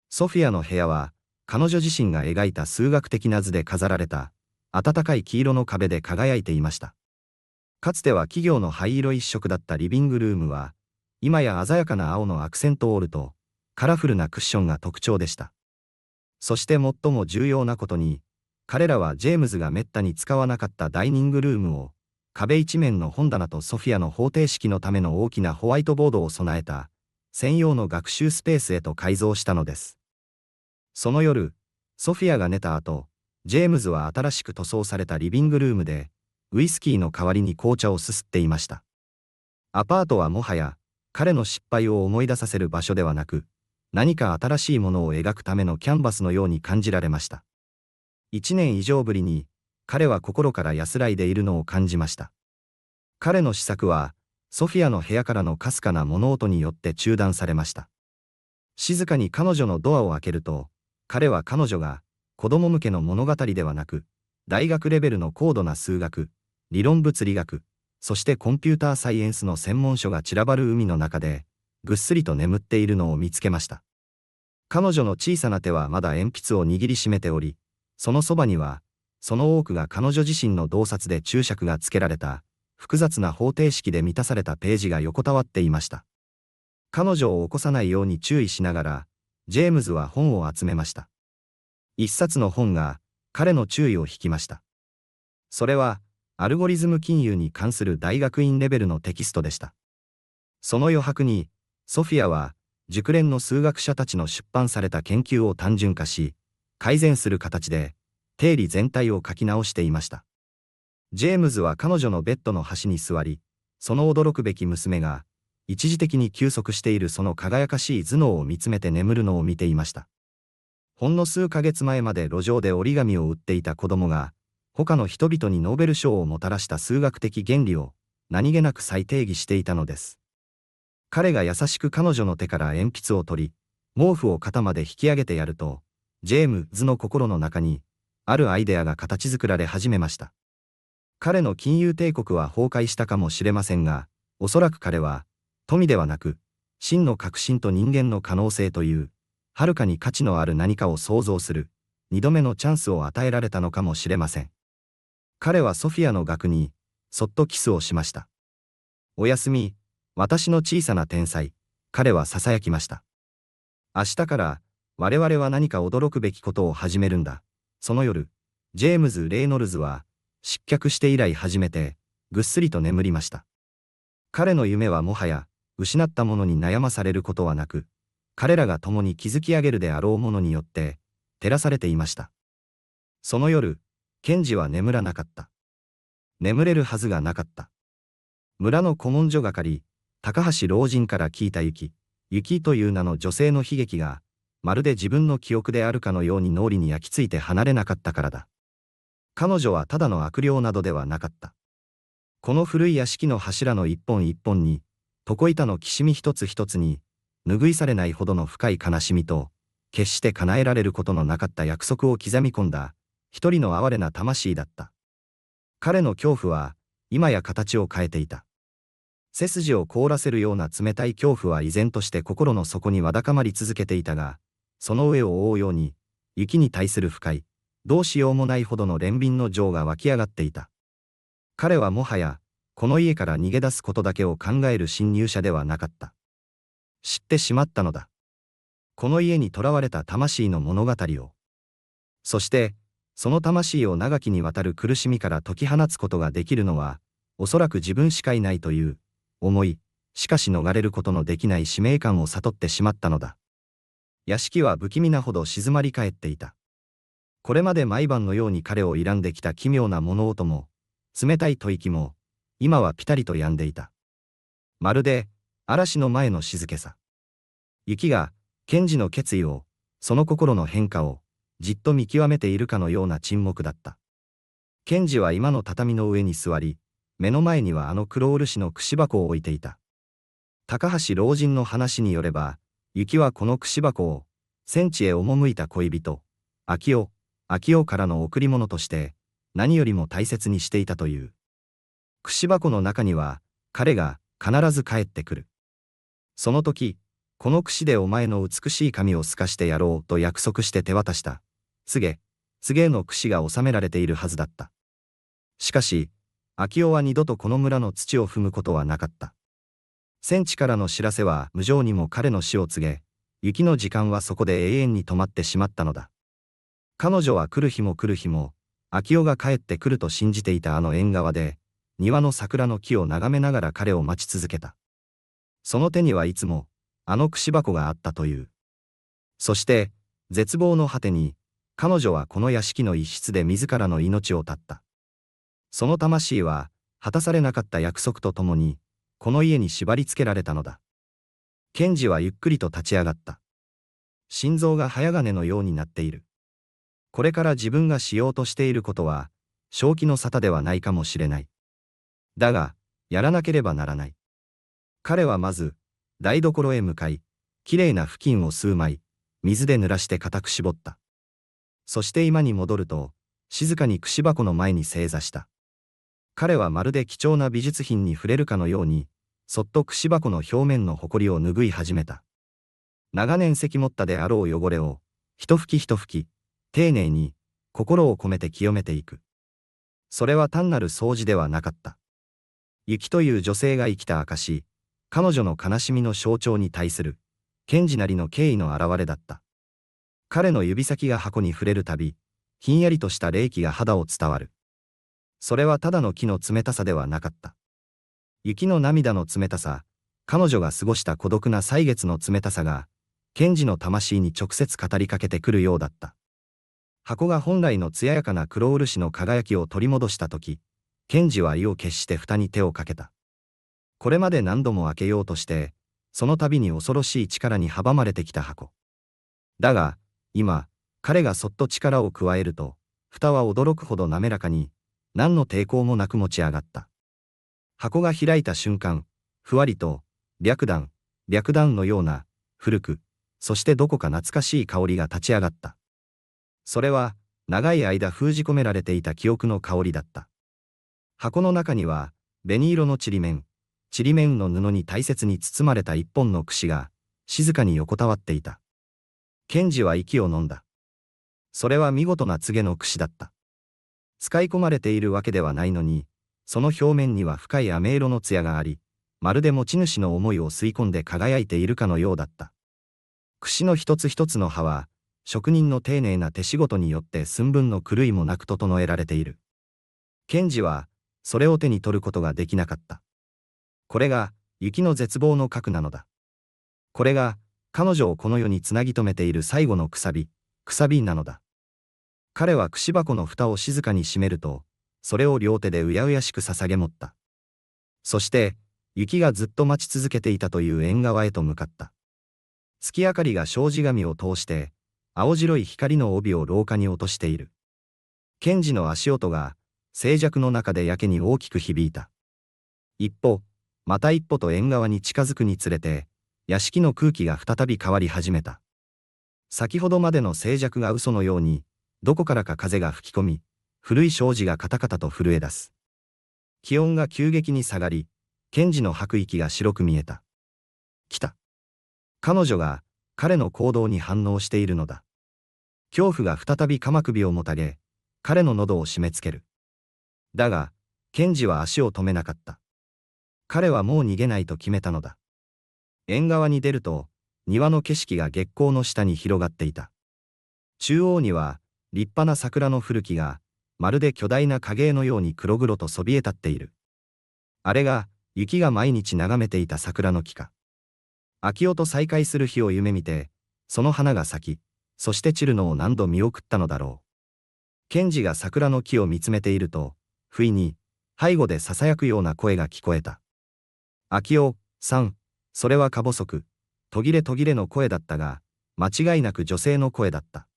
ソフィアの部屋は、彼女自身が描いた数学的な図で飾られた、暖かい黄色の壁で輝いていました。かつては企業の灰色一色だったリビングルームは、今や鮮やかな青のアクセントオールと、カラフルなクッションが特徴でした。そして最も重要なことに、彼らはジェームズがめったに使わなかったダイニングルームを、壁一面の本棚とソフィアの方程式のための大きなホワイトボードを備えた、専用の学習スペースへと改造したのです。その夜、ソフィアが寝た後、ジェームズは新しく塗装されたリビングルームで、ウイスキーの代わりに紅茶をすすっていました。アパートはもはや、彼の失敗を思い出させる場所ではなく、何か新しいものを描くためのキャンバスのように感じられました。1年以上ぶりに、彼は心から安らいでいるのを感じました。彼の試作は、ソフィアの部屋からのかすかな物音によって中断されました。静かに彼女のドアを開けると、彼は彼女が子供向けの物語ではなく、大学レベルの高度な数学、理論物理学、そしてコンピューターサイエンスの専門書が散らばる海の中で、ぐっすりと眠っているのを見つけました。彼女の小さな手はまだ鉛筆を握りしめており、そのそばには、その多くが彼女自身の洞察で注釈がつけられた、複雑な方程式で満たされたページが横たわっていました。彼女を起こさないように注意しながら、ジェームズは本を集めました。一冊の本が彼の注意を引きました。それは、アルゴリズム金融に関する大学院レベルのテキストでした。その余白に、ソフィアは、熟練の数学者たちの出版された研究を単純化し、改善する形で、定理全体を書き直していました。ジェームズは彼女のベッドの端に座り、その驚くべき娘が、一時的に休息しているその輝かしい頭脳を見つめて眠るのを見ていました。ほんの数ヶ月前まで路上で折り紙を売っていた子供が、他の人々にノーベル賞をもたらした数学的原理を何気なく再定義していたのです。彼が優しく彼女の手から鉛筆を取り、毛布を肩まで引き上げてやると、ジェームズの心の中に、あるアイデアが形作られ始めました。彼の金融帝国は崩壊したかもしれませんが、おそらく彼は、富ではなく、真の革新と人間の可能性という、はるかに価値のある何かを創造する、二度目のチャンスを与えられたのかもしれません。彼はソフィアの額に、そっとキスをしました。おやすみ、私の小さな天才、彼は囁きました。明日から、我々は何か驚くべきことを始めるんだ。その夜、ジェームズ・レイノルズは、失脚して以来初めて、ぐっすりと眠りました。彼の夢はもはや、失ったものに悩まされることはなく、彼らが共に築き上げるであろうものによって、照らされていました。その夜、ケンジは眠らなかった。眠れるはずがなかった。村の古文書係、高橋老人から聞いた雪という名の女性の悲劇が、まるで自分の記憶であるかのように脳裏に焼き付いて離れなかったからだ。彼女はただの悪霊などではなかった。この古い屋敷の柱の一本一本に、床板のきしみ一つ一つに、拭いされないほどの深い悲しみと、決して叶えられることのなかった約束を刻み込んだ、一人の哀れな魂だった。彼の恐怖は、今や形を変えていた。背筋を凍らせるような冷たい恐怖は依然として心の底にわだかまり続けていたが、その上を覆うように、雪に対する深い、どうしようもないほどの憐憫の情が湧き上がっていた。彼はもはや、この家から逃げ出すことだけを考える侵入者ではなかった。知ってしまったのだ。この家に囚われた魂の物語を。そして、その魂を長きにわたる苦しみから解き放つことができるのは、おそらく自分しかいないという、重い、しかし逃れることのできない使命感を悟ってしまったのだ。屋敷は不気味なほど静まり返っていた。これまで毎晩のように彼を睨んできた奇妙な物音も、冷たい吐息も、今はピタリと止んでいた。まるで、嵐の前の静けさ。雪が、賢治の決意を、その心の変化を、じっと見極めているかのような沈黙だった。賢治は今の畳の上に座り、目の前にはあの黒漆の櫛箱を置いていた。高橋老人の話によれば、雪はこの櫛箱を、戦地へ赴いた恋人、秋代からの贈り物として、何よりも大切にしていたという。櫛箱の中には、彼が必ず帰ってくる。その時、この櫛でお前の美しい髪を透かしてやろうと約束して手渡した、告げの櫛が収められているはずだった。しかし、秋代は二度とこの村の土を踏むことはなかった。戦地からの知らせは無情にも彼の死を告げ、雪の時間はそこで永遠に止まってしまったのだ。彼女は来る日も来る日も、秋代が帰ってくると信じていたあの縁側で、庭の桜の木を眺めながら彼を待ち続けた。その手にはいつも、あの櫛箱があったという。そして、絶望の果てに、彼女はこの屋敷の一室で自らの命を絶った。その魂は、果たされなかった約束とともに、この家に縛り付けられたのだ。賢治はゆっくりと立ち上がった。心臓が早金のようになっている。これから自分がしようとしていることは、正気の沙汰ではないかもしれない。だが、やらなければならない。彼はまず、台所へ向かい、きれいな布巾を数枚、水で濡らして固く絞った。そして今に戻ると、静かに櫛箱の前に正座した。彼はまるで貴重な美術品に触れるかのように、そっと櫛箱の表面の埃を拭い始めた。長年せきもったであろう汚れを、一拭き一拭き、丁寧に、心を込めて清めていく。それは単なる掃除ではなかった。雪という女性が生きた証、彼女の悲しみの象徴に対する、賢治なりの敬意の表れだった。彼の指先が箱に触れるたび、ひんやりとした冷気が肌を伝わる。それはただの木の冷たさではなかった。雪の涙の冷たさ、彼女が過ごした孤独な歳月の冷たさが、賢治の魂に直接語りかけてくるようだった。箱が本来の艶やかな黒漆の輝きを取り戻したとき、賢治は意を決して蓋に手をかけた。これまで何度も開けようとして、その度に恐ろしい力に阻まれてきた箱。だが、今、彼がそっと力を加えると、蓋は驚くほど滑らかに、何の抵抗もなく持ち上がった。箱が開いた瞬間、ふわりと、白檀のような、古く、そしてどこか懐かしい香りが立ち上がった。それは、長い間封じ込められていた記憶の香りだった。箱の中には、紅色のちりめんの布に大切に包まれた一本の櫛が、静かに横たわっていた。賢治は息を飲んだ。それは見事な柘植の櫛だった。使い込まれているわけではないのに、その表面には深い飴色の艶があり、まるで持ち主の思いを吸い込んで輝いているかのようだった。櫛の一つ一つの刃は、職人の丁寧な手仕事によって寸分の狂いもなく整えられている。賢治は、それを手に取ることができなかった。これが、雪の絶望の核なのだ。これが、彼女をこの世につなぎ止めている最後のくさびなのだ。彼は櫛箱の蓋を静かに閉めると、それを両手でうやうやしく捧げ持った。そして、雪がずっと待ち続けていたという縁側へと向かった。月明かりが障子紙を通して、青白い光の帯を廊下に落としている。賢治の足音が、静寂の中でやけに大きく響いた。一歩、また一歩と縁側に近づくにつれて、屋敷の空気が再び変わり始めた。先ほどまでの静寂が嘘のように、どこからか風が吹き込み、古い障子がカタカタと震え出す。気温が急激に下がり、賢治の吐く息が白く見えた。来た。彼女が、彼の行動に反応しているのだ。恐怖が再び鎌首をもたげ、彼の喉を締め付ける。だが、賢治は足を止めなかった。彼はもう逃げないと決めたのだ。縁側に出ると、庭の景色が月光の下に広がっていた。中央には、立派な桜の古木が、まるで巨大な影絵のように黒々とそびえ立っている。あれが、雪が毎日眺めていた桜の木か。秋夫と再会する日を夢見て、その花が咲き、そして散るのを何度見送ったのだろう。賢治が桜の木を見つめていると、不意に、背後で囁くような声が聞こえた。秋夫さん、それはか細く、途切れの声だったが、間違いなく女性の声だった。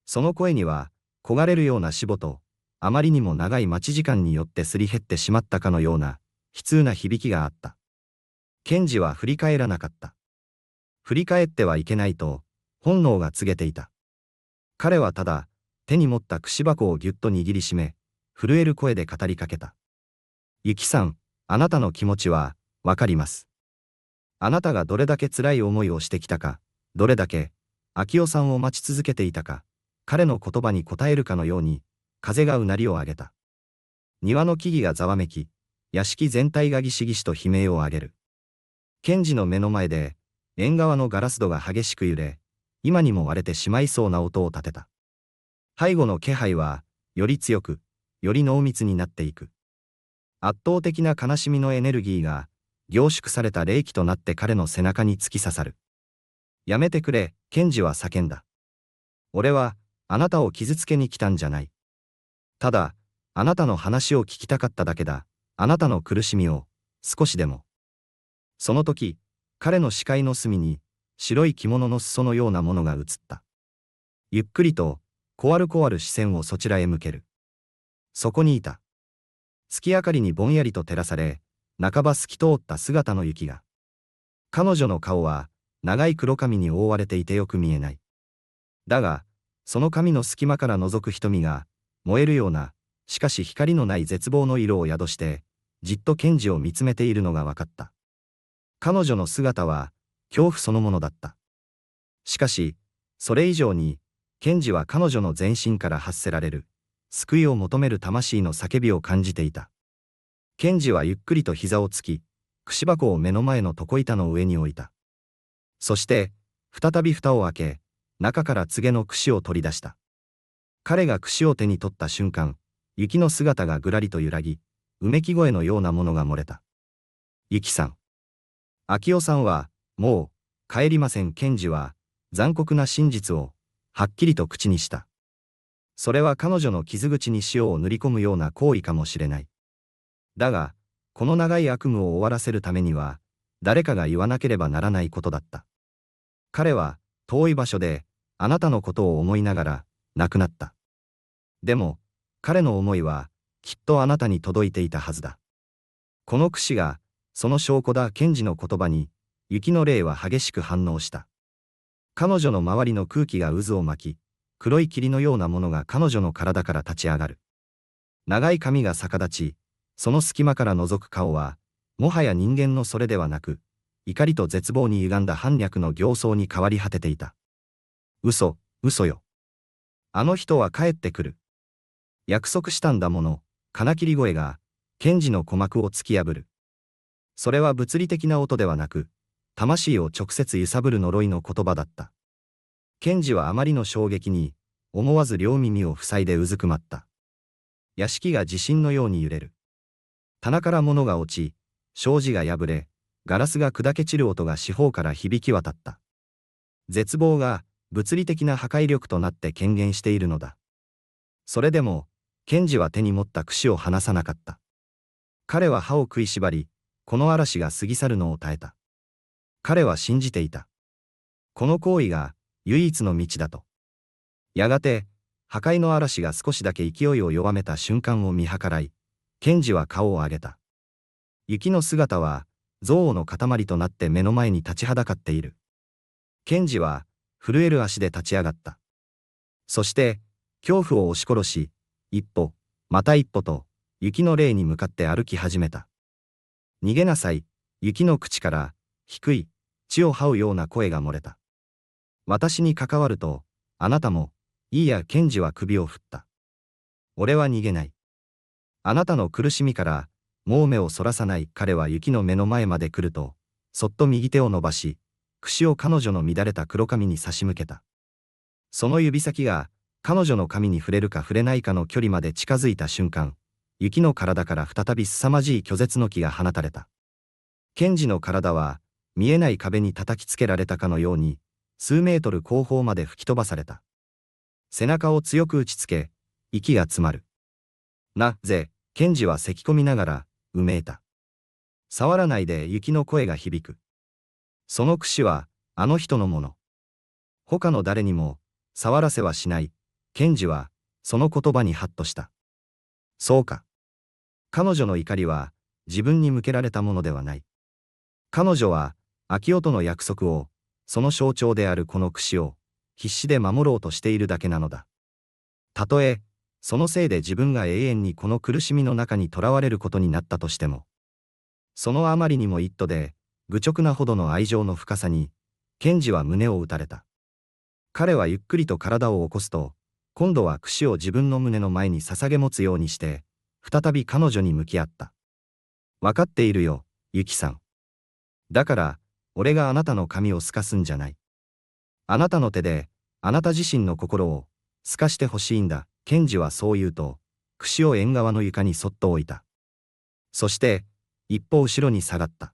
その声には、焦がれるような死母と、あまりにも長い待ち時間によってすり減ってしまったかのような、悲痛な響きがあった。賢治は振り返らなかった。振り返ってはいけないと、本能が告げていた。彼はただ、手に持った櫛箱をぎゅっと握りしめ、震える声で語りかけた。ゆきさん、あなたの気持ちは、わかります。あなたがどれだけ辛い思いをしてきたか、どれだけ、秋夫さんを待ち続けていたか、彼の言葉に応えるかのように、風がうなりを上げた。庭の木々がざわめき、屋敷全体がギシギシと悲鳴を上げる。賢治の目の前で、縁側のガラス戸が激しく揺れ、今にも割れてしまいそうな音を立てた。背後の気配は、より強く、より濃密になっていく。圧倒的な悲しみのエネルギーが、凝縮された霊気となって彼の背中に突き刺さる。やめてくれ、賢治は叫んだ。俺は、あなたを傷つけに来たんじゃない。ただ、あなたの話を聞きたかっただけだ。あなたの苦しみを、少しでも。その時、彼の視界の隅に、白い着物の裾のようなものが映った。ゆっくりと、こわるこわる視線をそちらへ向ける。そこにいた。月明かりにぼんやりと照らされ、半ば透き通った姿の雪が。彼女の顔は、長い黒髪に覆われていてよく見えない。だが、その髪の隙間から覗く瞳が、燃えるような、しかし光のない絶望の色を宿して、じっと賢治を見つめているのが分かった。彼女の姿は、恐怖そのものだった。しかし、それ以上に、賢治は彼女の全身から発せられる、救いを求める魂の叫びを感じていた。賢治はゆっくりと膝をつき、櫛箱を目の前の床板の上に置いた。そして、再び蓋を開け、中から柘植の櫛を取り出した。彼が櫛を手に取った瞬間、雪の姿がぐらりと揺らぎ、うめき声のようなものが漏れた。ゆきさん。秋夫さんは、もう、帰りません。賢治は、残酷な真実を、はっきりと口にした。それは彼女の傷口に塩を塗り込むような行為かもしれない。だが、この長い悪夢を終わらせるためには、誰かが言わなければならないことだった。彼は、遠い場所で、あなたのことを思いながら、亡くなった。でも、彼の思いは、きっとあなたに届いていたはずだ。この櫛が、その証拠だ。賢治の言葉に、雪の霊は激しく反応した。彼女の周りの空気が渦を巻き、黒い霧のようなものが彼女の体から立ち上がる。長い髪が逆立ち、その隙間から覗く顔は、もはや人間のそれではなく、怒りと絶望に歪んだ反逆の形相に変わり果てていた。嘘、嘘よ。あの人は帰ってくる。約束したんだもの、金切り声が、賢治の鼓膜を突き破る。それは物理的な音ではなく、魂を直接揺さぶる呪いの言葉だった。賢治はあまりの衝撃に、思わず両耳を塞いでうずくまった。屋敷が地震のように揺れる。棚から物が落ち、障子が破れ、ガラスが砕け散る音が四方から響き渡った。絶望が物理的な破壊力となって顕現しているのだ。それでも、賢治は手に持った櫛を離さなかった。彼は歯を食いしばり、この嵐が過ぎ去るのを耐えた。彼は信じていた。この行為が唯一の道だと。やがて、破壊の嵐が少しだけ勢いを弱めた瞬間を見計らい、賢治は顔を上げた。雪の姿は、憎悪の塊となって目の前に立ちはだかっている。賢治は、震える足で立ち上がった。そして、恐怖を押し殺し、一歩、また一歩と、雪の霊に向かって歩き始めた。逃げなさい、雪の口から、低い、血を這うような声が漏れた。私に関わると、あなたも、いいや。賢治は首を振った。俺は逃げない。あなたの苦しみから、もう目をそらさない。彼は雪の目の前まで来ると、そっと右手を伸ばし、櫛を彼女の乱れた黒髪に差し向けた。その指先が、彼女の髪に触れるか触れないかの距離まで近づいた瞬間、雪の体から再び凄まじい拒絶の気が放たれた。賢治の体は、見えない壁に叩きつけられたかのように、数メートル後方まで吹き飛ばされた。背中を強く打ちつけ、息が詰まる。なぜ、賢治は咳込みながら、うめいた。触らないで。雪の声が響く。その櫛は、あの人のもの。他の誰にも、触らせはしない。賢治は、その言葉にハッとした。そうか。彼女の怒りは、自分に向けられたものではない。彼女は、昭夫との約束を、その象徴であるこの櫛を、必死で守ろうとしているだけなのだ。たとえ、そのせいで自分が永遠にこの苦しみの中に囚われることになったとしても。そのあまりにも一途で、愚直なほどの愛情の深さに、賢治は胸を打たれた。彼はゆっくりと体を起こすと、今度は櫛を自分の胸の前に捧げ持つようにして、再び彼女に向き合った。わかっているよ、ゆきさん。だから、俺があなたの髪を透かすんじゃない。あなたの手で、あなた自身の心を、透かしてほしいんだ。賢治はそう言うと、櫛を縁側の床にそっと置いた。そして、一歩後ろに下がった。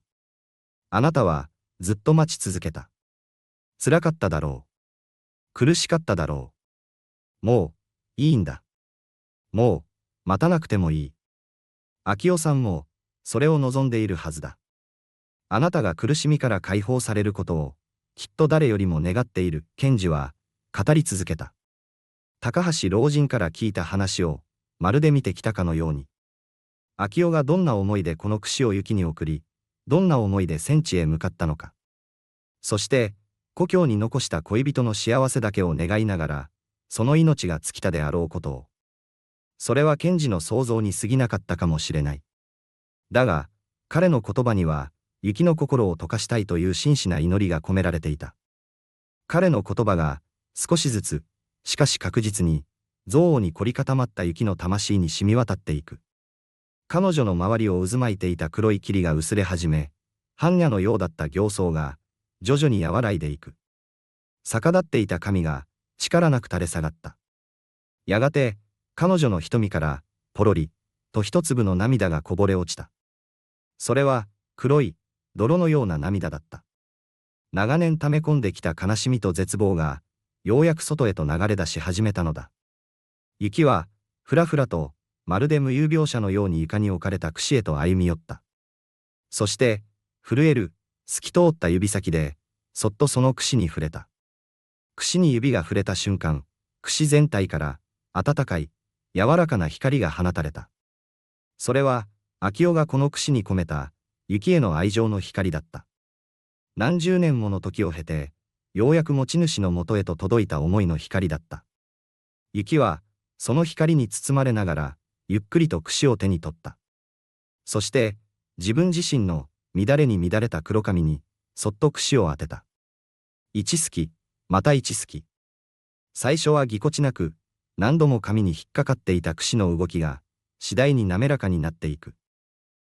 あなたは、ずっと待ち続けた。辛かっただろう。苦しかっただろう。もう、いいんだ。もう、待たなくてもいい。昭夫さんも、それを望んでいるはずだ。あなたが苦しみから解放されることを、きっと誰よりも願っている。賢治は、語り続けた。高橋老人から聞いた話を、まるで見てきたかのように。昭夫がどんな思いでこの櫛を雪に送り、どんな思いで戦地へ向かったのか。そして、故郷に残した恋人の幸せだけを願いながら、その命が尽きたであろうことを。それは賢治の想像に過ぎなかったかもしれない。だが、彼の言葉には、雪の心を溶かしたいという真摯な祈りが込められていた。彼の言葉が、少しずつ、しかし確実に、憎悪に凝り固まった雪の魂に染み渡っていく。彼女の周りを渦巻いていた黒い霧が薄れ始め、般若のようだった形相が、徐々に和らいでいく。逆立っていた髪が、力なく垂れ下がった。やがて、彼女の瞳から、ポロリ、と一粒の涙がこぼれ落ちた。それは、黒い、泥のような涙だった。長年溜め込んできた悲しみと絶望が、ようやく外へと流れ出し始めたのだ。雪は、ふらふらと、まるで無遊病者のように床に置かれた櫛へと歩み寄った。そして、震える、透き通った指先で、そっとその櫛に触れた。櫛に指が触れた瞬間、櫛全体から、温かい、柔らかな光が放たれた。それは、秋代がこの櫛に込めた、雪への愛情の光だった。何十年もの時を経て、ようやく持ち主のもとへと届いた思いの光だった。雪は、その光に包まれながら、ゆっくりと櫛を手に取った。そして、自分自身の、乱れに乱れた黒髪に、そっと櫛を当てた。一すき、また一すき。最初はぎこちなく、何度も髪に引っかかっていた櫛の動きが、次第に滑らかになっていく。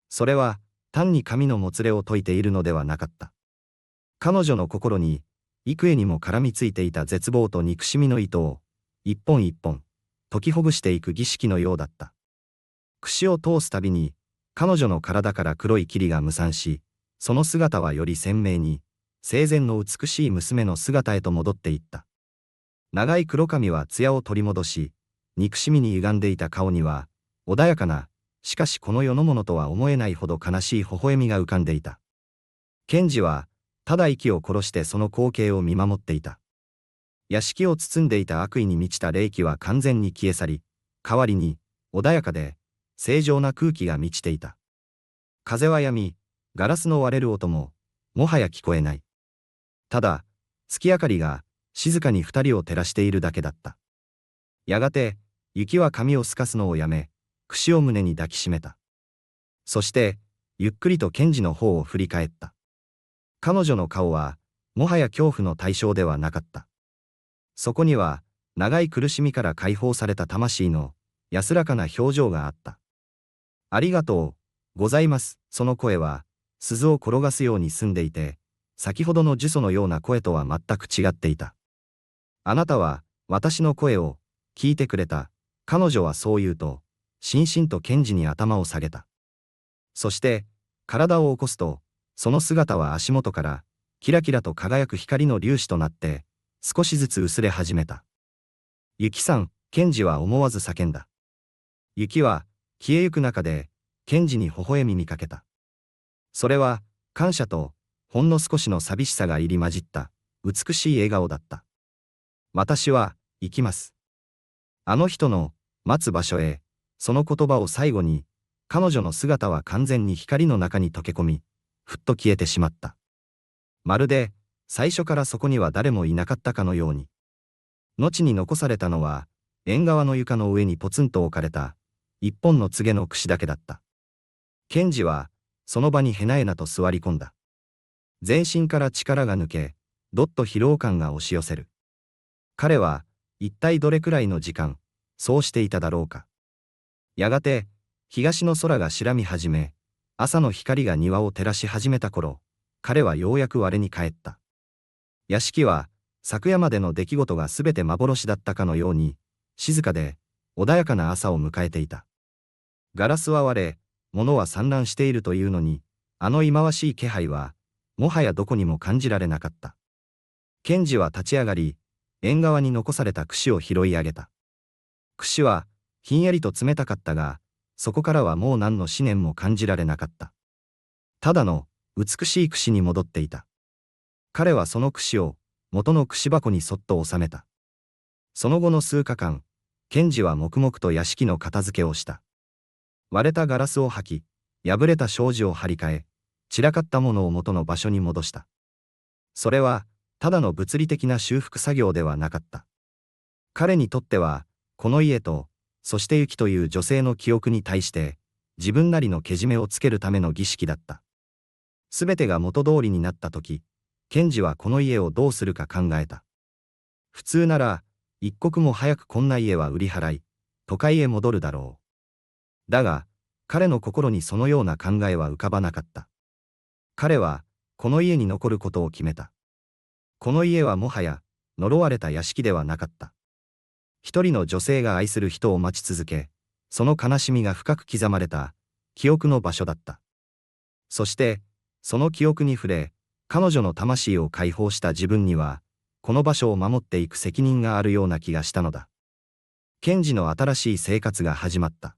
それは、単に髪のもつれを解いているのではなかった。彼女の心に、幾重にも絡みついていた絶望と憎しみの糸を、一本一本、解きほぐしていく儀式のようだった。櫛を通すたびに、彼女の体から黒い霧が無散し、その姿はより鮮明に、生前の美しい娘の姿へと戻っていった。長い黒髪は艶を取り戻し、憎しみに歪んでいた顔には、穏やかな、しかしこの世のものとは思えないほど悲しい微笑みが浮かんでいた。賢治は、ただ息を殺してその光景を見守っていた。屋敷を包んでいた悪意に満ちた冷気は完全に消え去り、代わりに、穏やかで、正常な空気が満ちていた。風は止み、ガラスの割れる音も、もはや聞こえない。ただ、月明かりが、静かに二人を照らしているだけだった。やがて、雪は髪をすかすのをやめ、櫛を胸に抱きしめた。そして、ゆっくりと賢治の方を振り返った。彼女の顔は、もはや恐怖の対象ではなかった。そこには、長い苦しみから解放された魂の、安らかな表情があった。ありがとう、ございます。その声は、鈴を転がすように澄んでいて、先ほどの呪詛のような声とは全く違っていた。あなたは、私の声を、聞いてくれた。彼女はそう言うと、しんしんと賢治に頭を下げた。そして、体を起こすと、その姿は足元から、キラキラと輝く光の粒子となって、少しずつ薄れ始めた。雪さん、賢治は思わず叫んだ。雪は、消えゆく中で、賢治に微笑み見かけた。それは、感謝と、ほんの少しの寂しさが入り混じった、美しい笑顔だった。私は、行きます。あの人の、待つ場所へ、その言葉を最後に、彼女の姿は完全に光の中に溶け込み、ふっと消えてしまった。まるで、最初からそこには誰もいなかったかのように。後に残されたのは、縁側の床の上にポツンと置かれた、一本の柘植の櫛だけだった。賢治は、その場にへなへなと座り込んだ。全身から力が抜け、どっと疲労感が押し寄せる。彼は、一体どれくらいの時間、そうしていただろうか。やがて、東の空が白み始め、朝の光が庭を照らし始めた頃、彼はようやく我に返った。屋敷は、昨夜までの出来事がすべて幻だったかのように、静かで、穏やかな朝を迎えていた。ガラスは割れ、物は散乱しているというのに、あの忌まわしい気配は、もはやどこにも感じられなかった。賢治は立ち上がり、縁側に残された櫛を拾い上げた。櫛は、ひんやりと冷たかったが、そこからはもう何の思念も感じられなかった。ただの、美しい櫛に戻っていた。彼はその櫛を、元の櫛箱にそっと収めた。その後の数日間、賢治は黙々と屋敷の片付けをした。割れたガラスを掃き、破れた障子を張り替え、散らかったものを元の場所に戻した。それは、ただの物理的な修復作業ではなかった。彼にとっては、この家と、そして雪という女性の記憶に対して、自分なりのけじめをつけるための儀式だった。すべてが元通りになったとき、賢治はこの家をどうするか考えた。普通なら、一刻も早くこんな家は売り払い、都会へ戻るだろう。だが、彼の心にそのような考えは浮かばなかった。彼は、この家に残ることを決めた。この家はもはや、呪われた屋敷ではなかった。一人の女性が愛する人を待ち続け、その悲しみが深く刻まれた、記憶の場所だった。そして、その記憶に触れ、彼女の魂を解放した自分には、この場所を守っていく責任があるような気がしたのだ。賢治の新しい生活が始まった。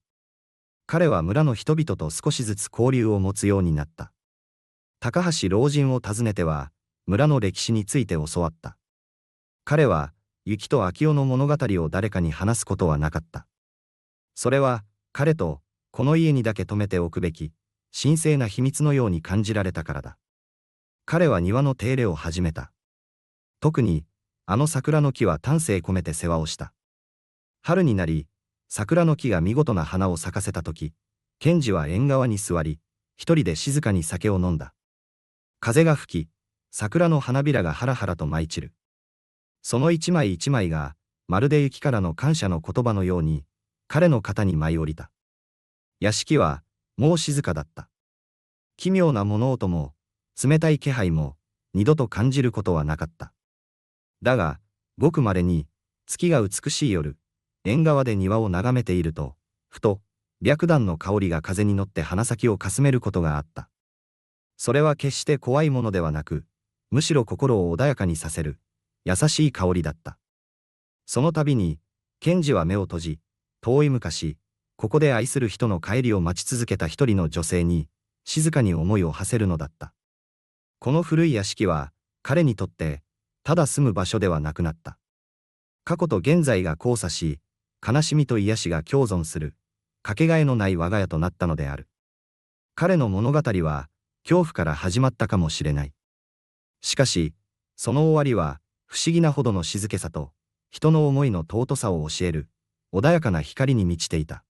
彼は村の人々と少しずつ交流を持つようになった。高橋老人を訪ねては、村の歴史について教わった。彼は、雪と秋代の物語を誰かに話すことはなかった。それは、彼と、この家にだけ止めておくべき、神聖な秘密のように感じられたからだ。彼は庭の手入れを始めた。特に、あの桜の木は丹精込めて世話をした。春になり、桜の木が見事な花を咲かせたとき、賢治は縁側に座り、一人で静かに酒を飲んだ。風が吹き、桜の花びらがハラハラと舞い散る。その一枚一枚が、まるで雪からの感謝の言葉のように、彼の肩に舞い降りた。屋敷は、もう静かだった。奇妙な物音も、冷たい気配も、二度と感じることはなかった。だが、ごく稀に、月が美しい夜、縁側で庭を眺めていると、ふと、白檀の香りが風に乗って鼻先をかすめることがあった。それは決して怖いものではなく、むしろ心を穏やかにさせる、優しい香りだった。その度に、賢治は目を閉じ、遠い昔、ここで愛する人の帰りを待ち続けた一人の女性に、静かに思いを馳せるのだった。この古い屋敷は、彼にとって、ただ住む場所ではなくなった。過去と現在が交差し、悲しみと癒しが共存する、かけがえのない我が家となったのである。彼の物語は、恐怖から始まったかもしれない。しかし、その終わりは、不思議なほどの静けさと、人の思いの尊さを教える、穏やかな光に満ちていた。